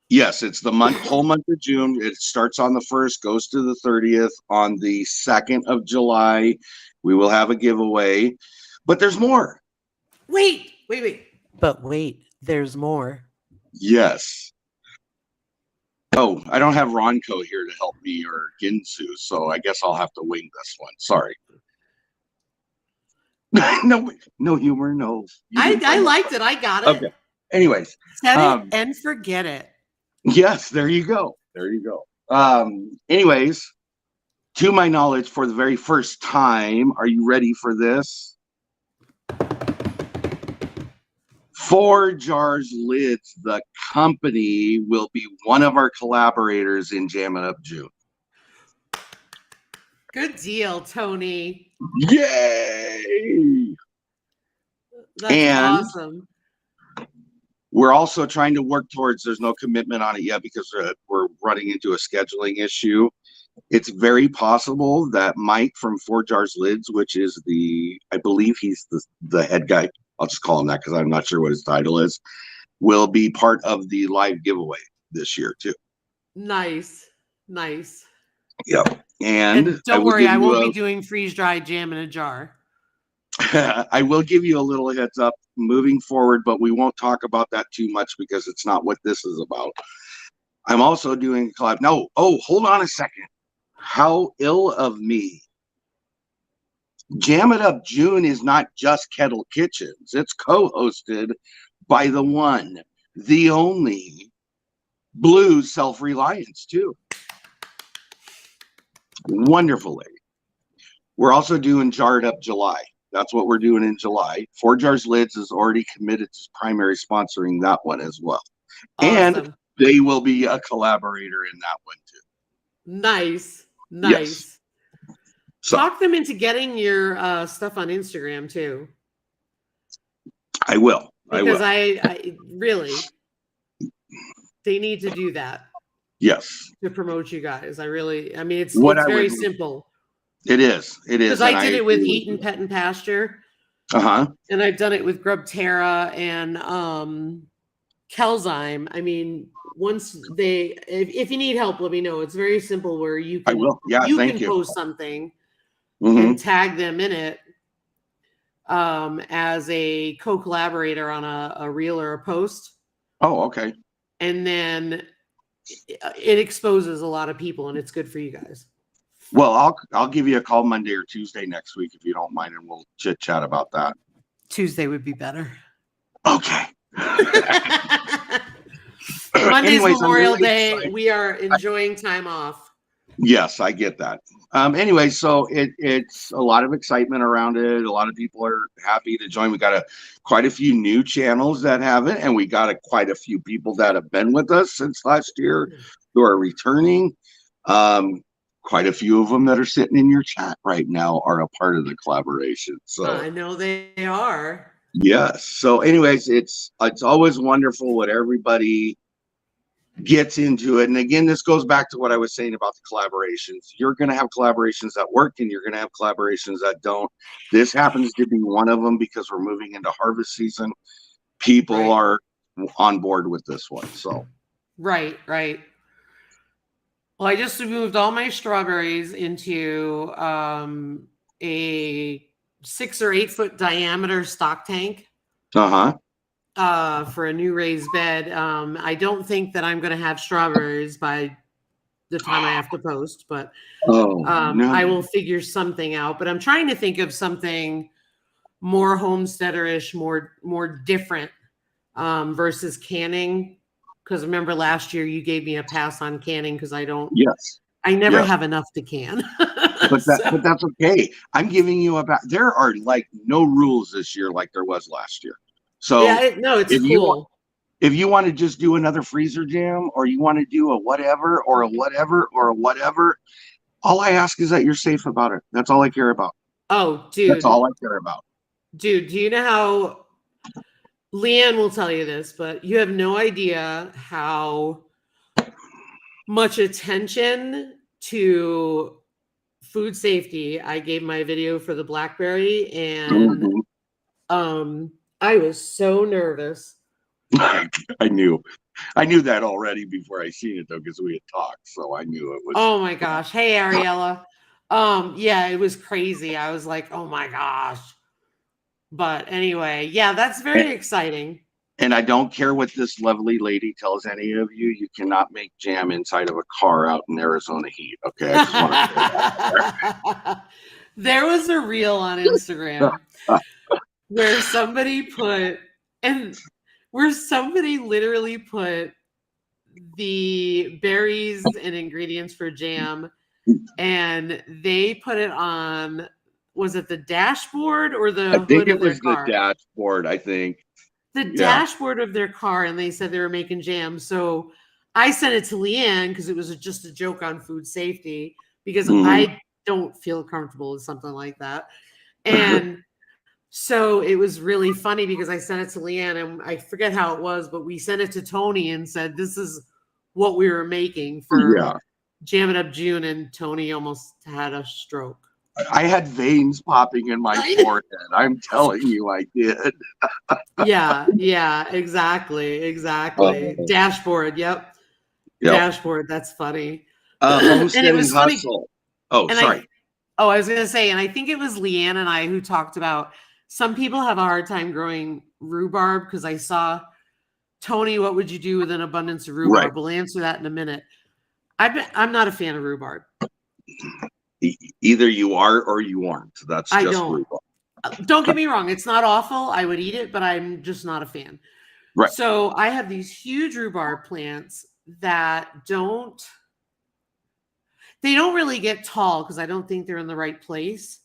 Yes, it's the whole month of June. It starts on the 1st, goes to the 30th. On the 2nd of July, we will have a giveaway. But there's more. Wait. But wait, there's more. Yes. Oh, I don't have Ronco here to help me or Ginsu, so I guess I'll have to wing this one. Sorry. no humor, no. I liked it. I got it. Okay. Anyways. Set it and forget it. Yes, there you go. Anyways, to my knowledge, for the very first time, are you ready for this? 4 Jars Lids, the company, will be one of our collaborators in Jam It Up June. Good deal, Tony. Yay! That's awesome. We're also trying to work towards, there's no commitment on it yet because we're running into a scheduling issue. It's very possible that Mike from 4 Jars Lids, which is I believe he's the head guy, I'll just call him that because I'm not sure what his title is, will be part of the live giveaway this year too. Nice. Yep. And don't worry, I won't be doing freeze-dried jam in a jar. I will give you a little heads up moving forward, but we won't talk about that too much because it's not what this is about. I'm also doing a collab. No, hold on a second. How ill of me. Jam It Up June is not just Kettle Kitchens. It's co-hosted by the one, the only Blue Self-Reliance too. Wonderful lady. We're also doing Jarred Up July. That's what we're doing in July. 4 Jars Lids is already committed to primary sponsoring that one as well. Awesome. And they will be a collaborator in that one too. Nice. Yes. So, talk them into getting your stuff on Instagram too. I will. Because I really, they need to do that. Yes. To promote you guys. It's very simple. It is. Because I did it with Eaton Pet and Pasture. And I've done it with Grub Terra and Kelzyme. Once if you need help, let me know. It's very simple where you can, I will. Yeah, you thank can you. post something and tag them in it as a co-collaborator on a reel or a post. Oh, okay. And then it exposes a lot of people and it's good for you guys. Well, I'll give you a call Monday or Tuesday next week if you don't mind, and we'll chit chat about that. Tuesday would be better. Okay. Monday's Memorial Day. Excited. We are enjoying time off. Yes, I get that. Anyway, so it's a lot of excitement around it. A lot of people are happy to join. We got quite a few new channels that have it, and we got quite a few people that have been with us since last year who are returning. Quite a few of them that are sitting in your chat right now are a part of the collaboration. So I know they are. Yes. So anyways, it's always wonderful what everybody gets into it. And again, this goes back to what I was saying about the collaborations. You're going to have collaborations that work and you're going to have collaborations that don't. This happens to be one of them because we're moving into harvest season. People are on board with this one. So right. Well, I just moved all my strawberries into a 6 or 8 foot diameter stock tank for a new raised bed. I don't think that I'm going to have strawberries by the time I have to post, but no. I will figure something out. But I'm trying to think of something more homesteader-ish, more different versus canning. Because remember last year you gave me a pass on canning because I never have enough to can. But that's okay. I'm giving you there are like no rules this year like there was last year. So yeah, it's cool. If you want to just do another freezer jam, or you want to do a whatever, or a whatever, or a whatever, all I ask is that you're safe about it. That's all I care about. Oh, dude. That's all I care about. Dude, do you know how Leanne will tell you this, but you have no idea how much attention to food safety I gave my video for the blackberry, and I was so nervous. I knew that already before I seen it though, because we had talked, so I knew it was. Oh my gosh! Hey Ariella, yeah, it was crazy. I was like, oh my gosh. But anyway, yeah, that's very exciting. And I don't care what this lovely lady tells any of you. You cannot make jam inside of a car out in Arizona heat. Okay, I just want to say that. There was a reel on Instagram where somebody literally put the berries and ingredients for jam, and they put it on, was it the dashboard or the hood of their car? I think it was the dashboard, I think. The dashboard of their car, and they said they were making jam. So I sent it to Leanne because it was just a joke on food safety, because I don't feel comfortable with something like that. And so it was really funny because I sent it to Leanne, and I forget how it was, but we sent it to Tony and said, this is what we were making for Jamming Up June, and Tony almost had a stroke. I had veins popping in my forehead. I'm telling you, I did. Yeah, exactly. Dashboard, yep. Dashboard, that's funny. And it was funny. Sorry. I was going to say, and I think it was Leanne and I who talked about some people have a hard time growing rhubarb, because I saw, Tony, what would you do with an abundance of rhubarb? Right. We'll answer that in a minute. I'm not a fan of rhubarb. Either you are or you aren't. That's just rhubarb. Don't get me wrong. It's not awful. I would eat it, but I'm just not a fan. Right. So I have these huge rhubarb plants that don't really get tall because I don't think they're in the right place.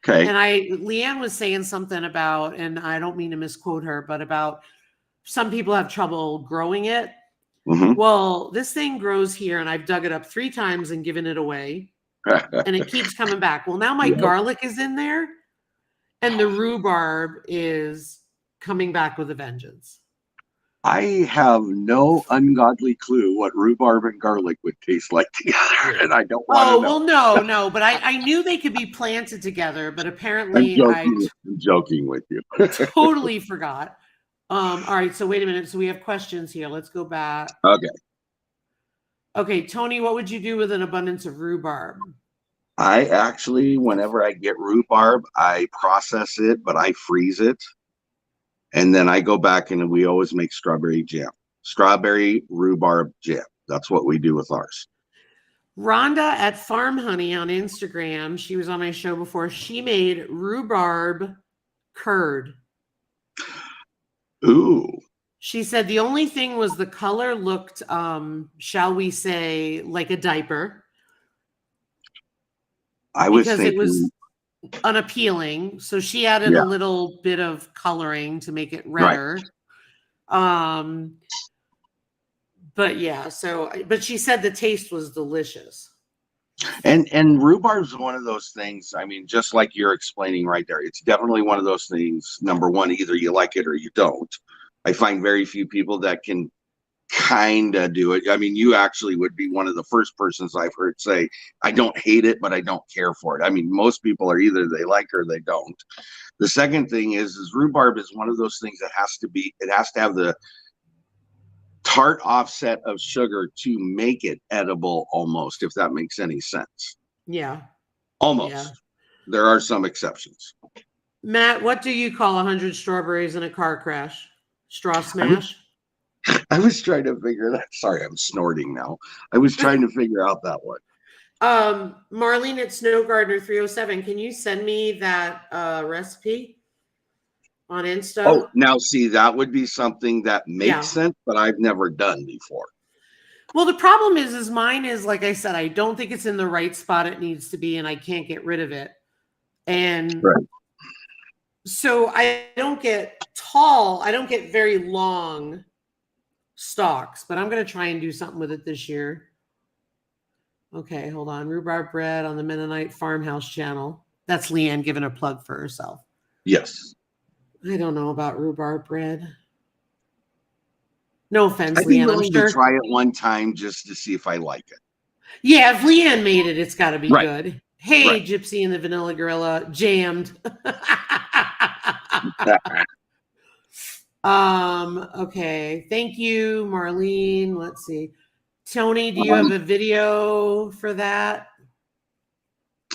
Okay. And Leanne was saying something about, and I don't mean to misquote her, but about some people have trouble growing it. Well, this thing grows here, and I've dug it up 3 times and given it away. And it keeps coming back. Well, now my garlic is in there, and the rhubarb is coming back with a vengeance. I have no ungodly clue what rhubarb and garlic would taste like together, and I don't want to know. Well, no, but I knew they could be planted together, but apparently I'm joking with you. Totally forgot. All right, so wait a minute. So we have questions here. Let's go back. Okay, Tony, what would you do with an abundance of rhubarb? I actually, whenever I get rhubarb, I process it, but I freeze it. And then I go back and we always make strawberry jam. Strawberry rhubarb jam. That's what we do with ours. Rhonda at Farm Honey on Instagram, she was on my show before. She made rhubarb curd. Ooh. She said the only thing was the color looked, shall we say, like a diaper. Because it was unappealing. So she added a little bit of coloring to make it redder. Right. But she said the taste was delicious. And rhubarb is one of those things. I mean, just like you're explaining right there, it's definitely one of those things. Number one, either you like it or you don't. I find very few people that can kind of do it. I mean, you actually would be one of the first persons I've heard say, I don't hate it, but I don't care for it. I mean, most people are either they like or they don't. The second thing is rhubarb is one of those things that has to have tart offset of sugar to make it edible almost, if that makes any sense. Yeah. Almost. Yeah. There are some exceptions. Matt, what do you call 100 strawberries in a car crash? Straw smash? I was trying to figure that. Sorry, I'm snorting now. I was trying to figure out that one. Marlene at Snow Gardener 307, can you send me that recipe on Insta? Oh, now see, that would be something that makes Yeah. sense, but I've never done before. Well, the problem is mine is, like I said, I don't think it's in the right spot it needs to be, and I can't get rid of it. And Right. so I don't get tall, I don't get very long stalks, but I'm going to try and do something with it this year. Okay, hold on. Rhubarb bread on the Mennonite Farmhouse channel. That's Leanne giving a plug for herself. Yes. I don't know about rhubarb bread. No offense, I'd be Leanne. I'm willing sure. to try it one time just to see if I like it. Yeah, if Leanne made it, it's got to be Right. good. Hey, Right. Gypsy and the Vanilla Gorilla, jammed. Okay. Thank you, Marlene. Let's see. Tony, do you have a video for that?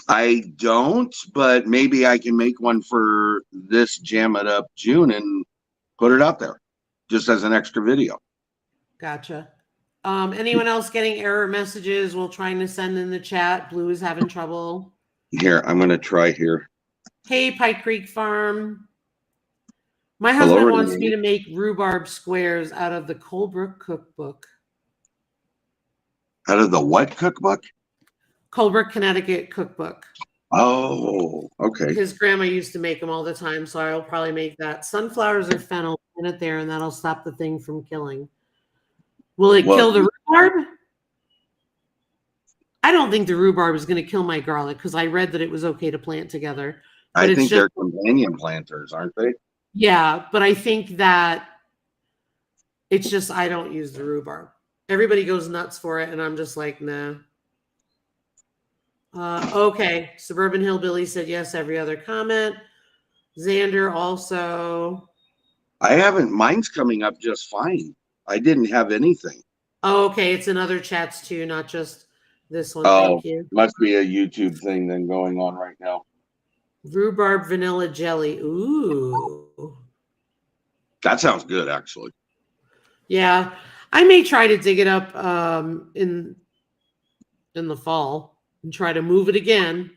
I don't, but maybe I can make one for this Jam It Up June and put it out there just as an extra video. Gotcha. Anyone else getting error messages while trying to send in the chat? Blue is having trouble. Here, I'm going to try here. Hey, Pike Creek Farm. My Hello, husband wants Renee. me to make rhubarb squares out of the Colebrook cookbook. Out of the what cookbook? Colebrook, Connecticut cookbook. Oh, okay. His grandma used to make them all the time, so I'll probably make that. Sunflowers or fennel, put it there, and that'll stop the thing from killing. Will it kill the rhubarb? I don't think the rhubarb is going to kill my garlic because I read that it was okay to plant together. I think they're companion planters, aren't they? Yeah, but I think that it's just I don't use the rhubarb. Everybody goes nuts for it, and I'm just like, nah. Okay, Suburban Hillbilly said yes, every other comment. Xander also. I haven't. Mine's coming up just fine. I didn't have anything. Oh, okay, it's in other chats too, not just this one. Oh, thank you. Must be a YouTube thing then going on right now. Rhubarb vanilla jelly. Ooh. That sounds good, actually. Yeah, I may try to dig it up in the fall and try to move it again.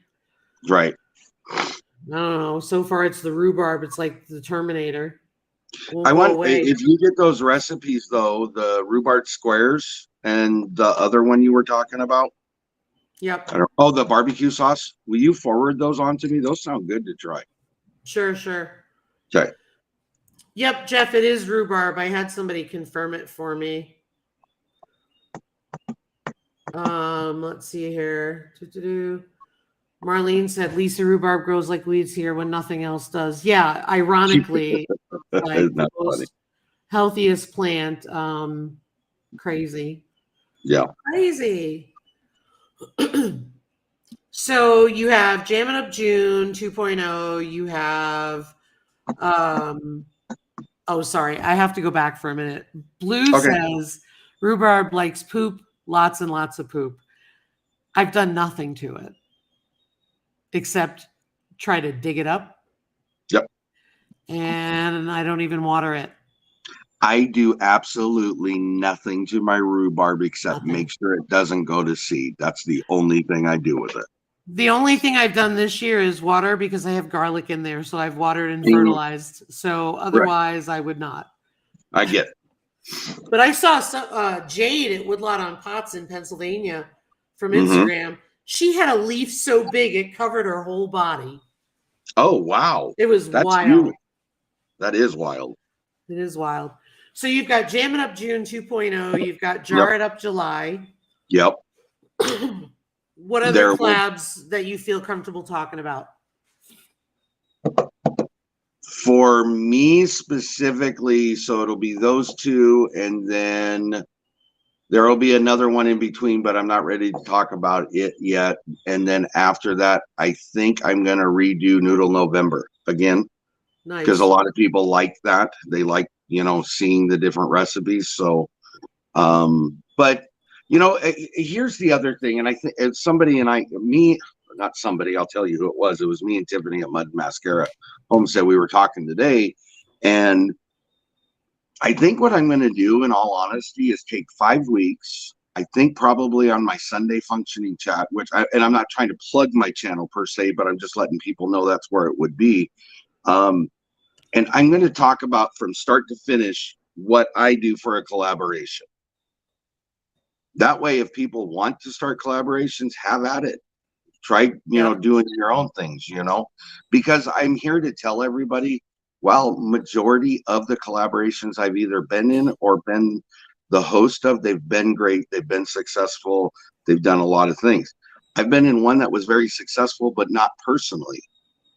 Right. I don't know. So far, it's the rhubarb. It's like the Terminator. I want if you get those recipes though, the rhubarb squares and the other one you were talking about. Yep. Oh, the barbecue sauce. Will you forward those on to me? Those sound good to try. Sure. Okay. Yep, Jeff, it is rhubarb. I had somebody confirm it for me. Let's see here. Marlene said Lisa rhubarb grows like weeds here when nothing else does. Yeah, ironically, like the most healthiest plant. Crazy. Yeah. Crazy. So you have Jam It Up June 2.0. You have oh, sorry. I have to go back for a minute. Blue says rhubarb likes poop, lots and lots of poop. I've done nothing to it except try to dig it up. Yep. And I don't even water it. I do absolutely nothing to my rhubarb except make sure it doesn't go to seed. That's the only thing I do with it. The only thing I've done this year is water because I have garlic in there. So I've watered and fertilized. So otherwise I would not. I get it. But I saw Jade at Woodlot on Pots in Pennsylvania from Instagram. She had a leaf so big it covered her whole body. Oh, wow. It was wild. Huge. That is wild. It is wild. So you've got Jam It Up June 2.0. You've got Jar It Up July. Yep. What other collabs that you feel comfortable talking about? For me specifically, so it'll be those two, and then there will be another one in between, but I'm not ready to talk about it yet. And then after that, I think I'm going to redo Noodle November again. Nice. Because a lot of people like that. They like, seeing the different recipes. So But here's the other thing, and I think not somebody, I'll tell you who it was. It was me and Tiffany at Mud Mascara Homestead. We were talking today, and I think what I'm going to do, in all honesty, is take 5 weeks. I think probably on my Sunday functioning chat, and I'm not trying to plug my channel per se, but I'm just letting people know that's where it would be. And I'm going to talk about from start to finish what I do for a collaboration. That way, if people want to start collaborations, have at it. Try, doing your own things, because I'm here to tell everybody, while majority of the collaborations I've either been in or been the host of, they've been great. They've been successful. They've done a lot of things. I've been in one that was very successful, but not personally,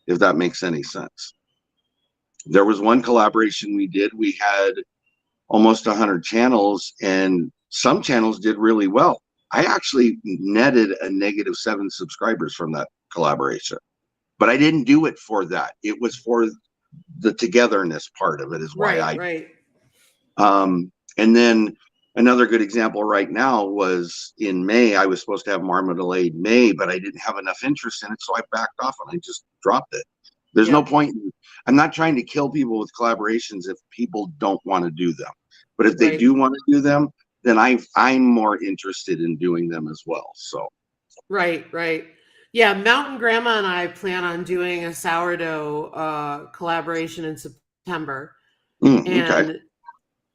if that makes any sense. There was one collaboration we did. We had almost 100 channels, and some channels did really well. I actually netted a -7 subscribers from that collaboration, but I didn't do it for that. It was for the togetherness part of it is why right. And then another good example right now was in May. I was supposed to have Marmalade May, but I didn't have enough interest in it, so I backed off and I just dropped it. There's no point. I'm not trying to kill people with collaborations if people don't want to do them, but if they do want to do them, then I'm more interested in doing them as well. So right. Yeah, Mountain Grandma and I plan on doing a sourdough collaboration in September. And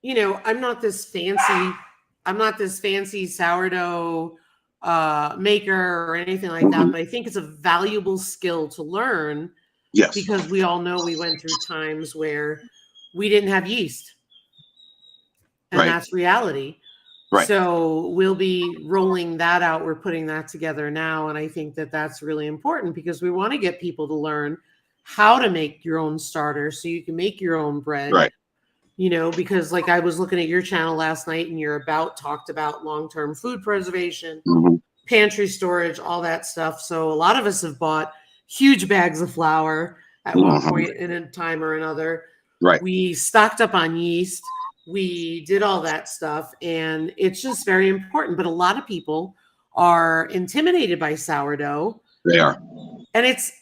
I'm not this fancy sourdough maker or anything like that, but I think it's a valuable skill to learn. Yes. Because we all know we went through times where we didn't have yeast. And that's reality. Right. So we'll be rolling that out. We're putting that together now. And I think that that's really important because we want to get people to learn how to make your own starter so you can make your own bread. Right. Because like I was looking at your channel last night and talked about long-term food preservation, pantry storage, all that stuff. So a lot of us have bought huge bags of flour at one point in a time or another. Right. We stocked up on yeast. We did all that stuff, and it's just very important. But a lot of people are intimidated by sourdough. They are. And it's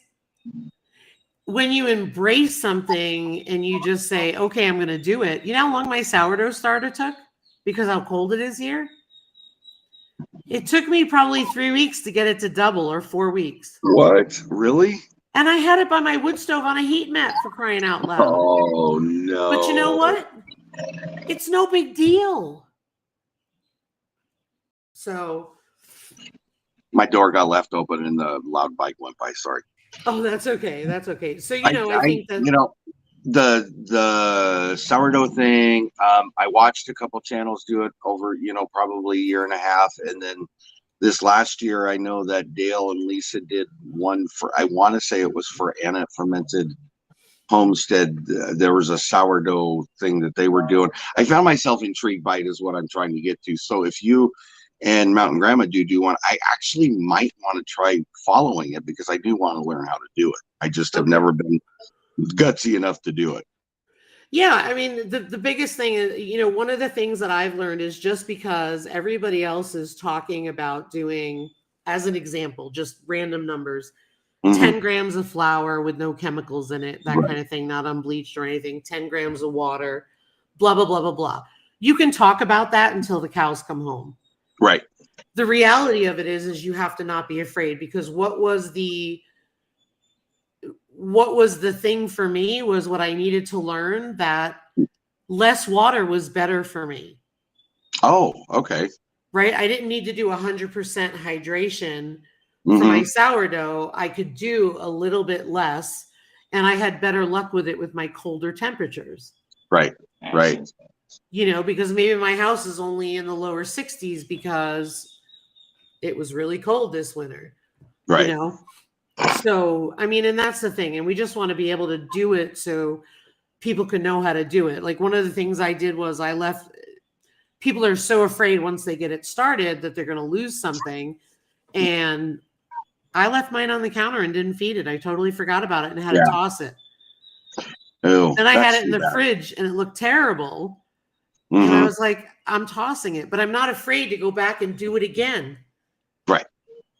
when you embrace something and you just say, okay, I'm going to do it. You know how long my sourdough starter took? Because how cold it is here? It took me probably 3 weeks to get it to double, or 4 weeks. What? Really? And I had it by my wood stove on a heat mat, for crying out loud. Oh, no. But you know what? It's no big deal. So. My door got left open and the loud bike went by. Sorry. Oh, that's okay. That's okay. So, I think that. The sourdough thing, I watched a couple channels do it over, probably a year and a half. And then this last year, I know that Dale and Lisa did one I want to say it was for Anna Fermented Homestead. There was a sourdough thing that they were doing. I found myself intrigued by it, is what I'm trying to get to. So if you and Mountain Grandma do one, I actually might want to try following it because I do want to learn how to do it. I just have never been gutsy enough to do it. Yeah, I mean, the biggest thing is, one of the things that I've learned is just because everybody else is talking about doing, as an example, just random numbers, 10 grams of flour with no chemicals in it, that kind of thing, not unbleached or anything, 10 grams of water, blah, blah, blah, blah, blah. You can talk about that until the cows come home. Right. The reality of it is you have to not be afraid, because what was the thing for me was what I needed to learn, that less water was better for me. Oh, okay. Right. I didn't need to do 100% hydration for my sourdough. I could do a little bit less, and I had better luck with it with my colder temperatures. Right. Right. Because maybe my house is only in the lower 60s because it was really cold this winter. Right. So, I mean, and that's the thing. And we just want to be able to do it so people can know how to do it. Like, one of the things I did was people are so afraid once they get it started that they're going to lose something. And I left mine on the counter and didn't feed it. I totally forgot about it and had to toss it. Oh, and I had it in the fridge and it looked terrible. And I Mhm. was like, I'm tossing it, but I'm not afraid to go back and do it again. Right.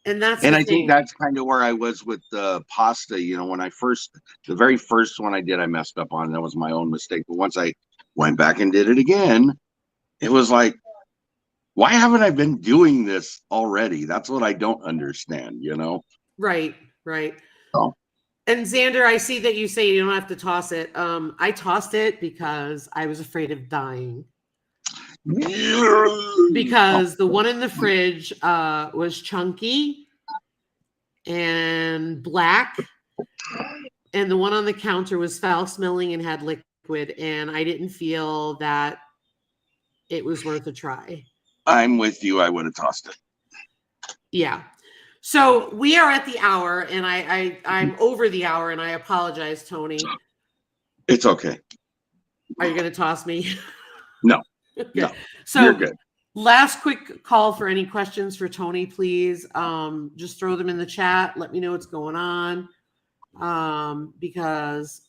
And that's And the I think thing. that's kind of where I was with the pasta. You know, when the very first one I did, I messed up on. That was my own mistake. But once I went back and did it again, it was like, why haven't I been doing this already? That's what I don't understand, you know? Right, right. Oh. And Xander, I see that you say you don't have to toss it. I tossed it because I was afraid of dying. Because the one in the fridge was chunky and black, and the one on the counter was foul smelling and had liquid, and I didn't feel that it was worth a try. I'm with you. I would have tossed it. Yeah. So we are at the hour, and I'm over the hour, and I apologize, Tony. It's okay. Are you going to toss me? No. Okay. No. So You're good. last quick call for any questions for Tony, please. Just throw them in the chat. Let me know what's going on. Because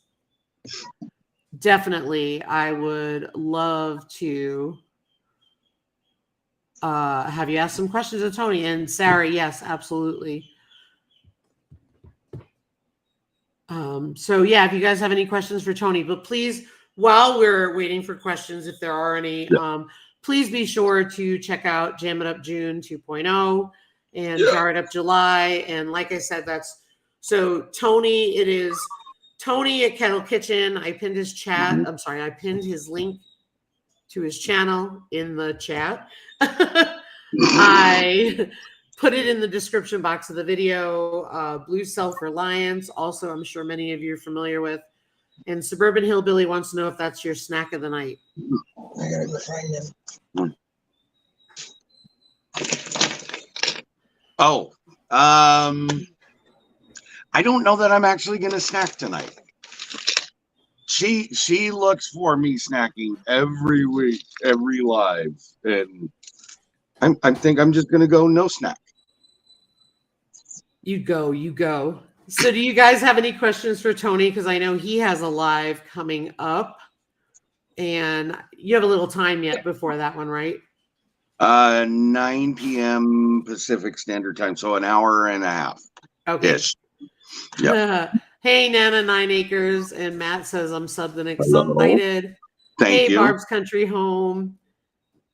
definitely I would love to have you ask some questions of Tony. And Sarah, yes, absolutely. So yeah, if you guys have any questions for Tony, but please, while we're waiting for questions, if there are any, please be sure to check out Jam It Up June 2.0 and Jar It Up July. And like I said, that's so Tony, it is Tony at Kettle Kitchen. I pinned his chat. Mhm. I'm sorry, I pinned his link to his channel in the chat. I put it in the description box of the video. Blue Self-Reliance, also I'm sure many of you are familiar with. And Suburban Hillbilly wants to know if that's your snack of the night. I gotta go find them. Oh, I don't know that I'm actually going to snack tonight. She looks for me snacking every week, every live, and I think I'm just going to go no snack. You go. So do you guys have any questions for Tony? Because I know he has a live coming up. And you have a little time yet before that one, right? 9 p.m. Pacific Standard Time, so an hour and a half. Okay. Ish. Yep. Hey, Nana 9 Acres. And Matt says, I'm subbed and Hello. excited. Thank Hey, you. Barb's Country Home.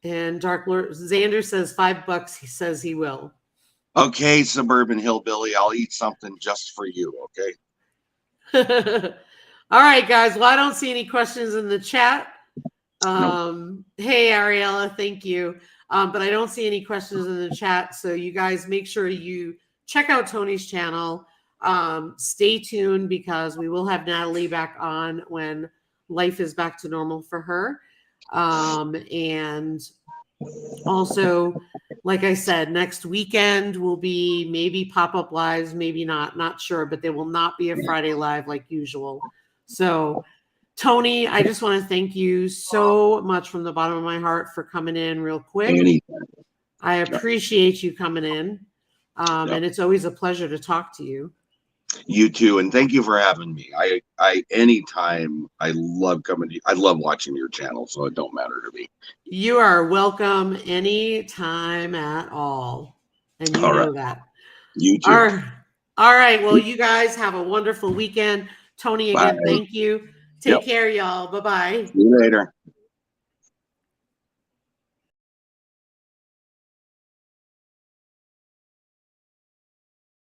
And Dark Lord Xander says $5. He says he will. Okay, Suburban Hillbilly, I'll eat something just for you, okay? All right, guys. Well, I don't see any questions in the chat. Hey, Ariella, thank you. But I don't see any questions in the chat. So you guys make sure you check out Tony's channel. Stay tuned because we will have Natalie back on when life is back to normal for her. And also, like I said, next weekend will be maybe pop-up lives, maybe not sure, but there will not be a Friday live like usual. So Tony, I just want to thank you so much from the bottom of my heart for coming in real quick. Anytime. I appreciate you coming in. And it's always a pleasure to talk to you. You too, and thank you for having me. I anytime I love coming to you. I love watching your channel, so it don't matter to me. You are welcome anytime at all. And you know that. You too. All right. Well, you guys have a wonderful weekend. Tony, again, Bye. thank you. Take care, y'all. Bye-bye. See you later.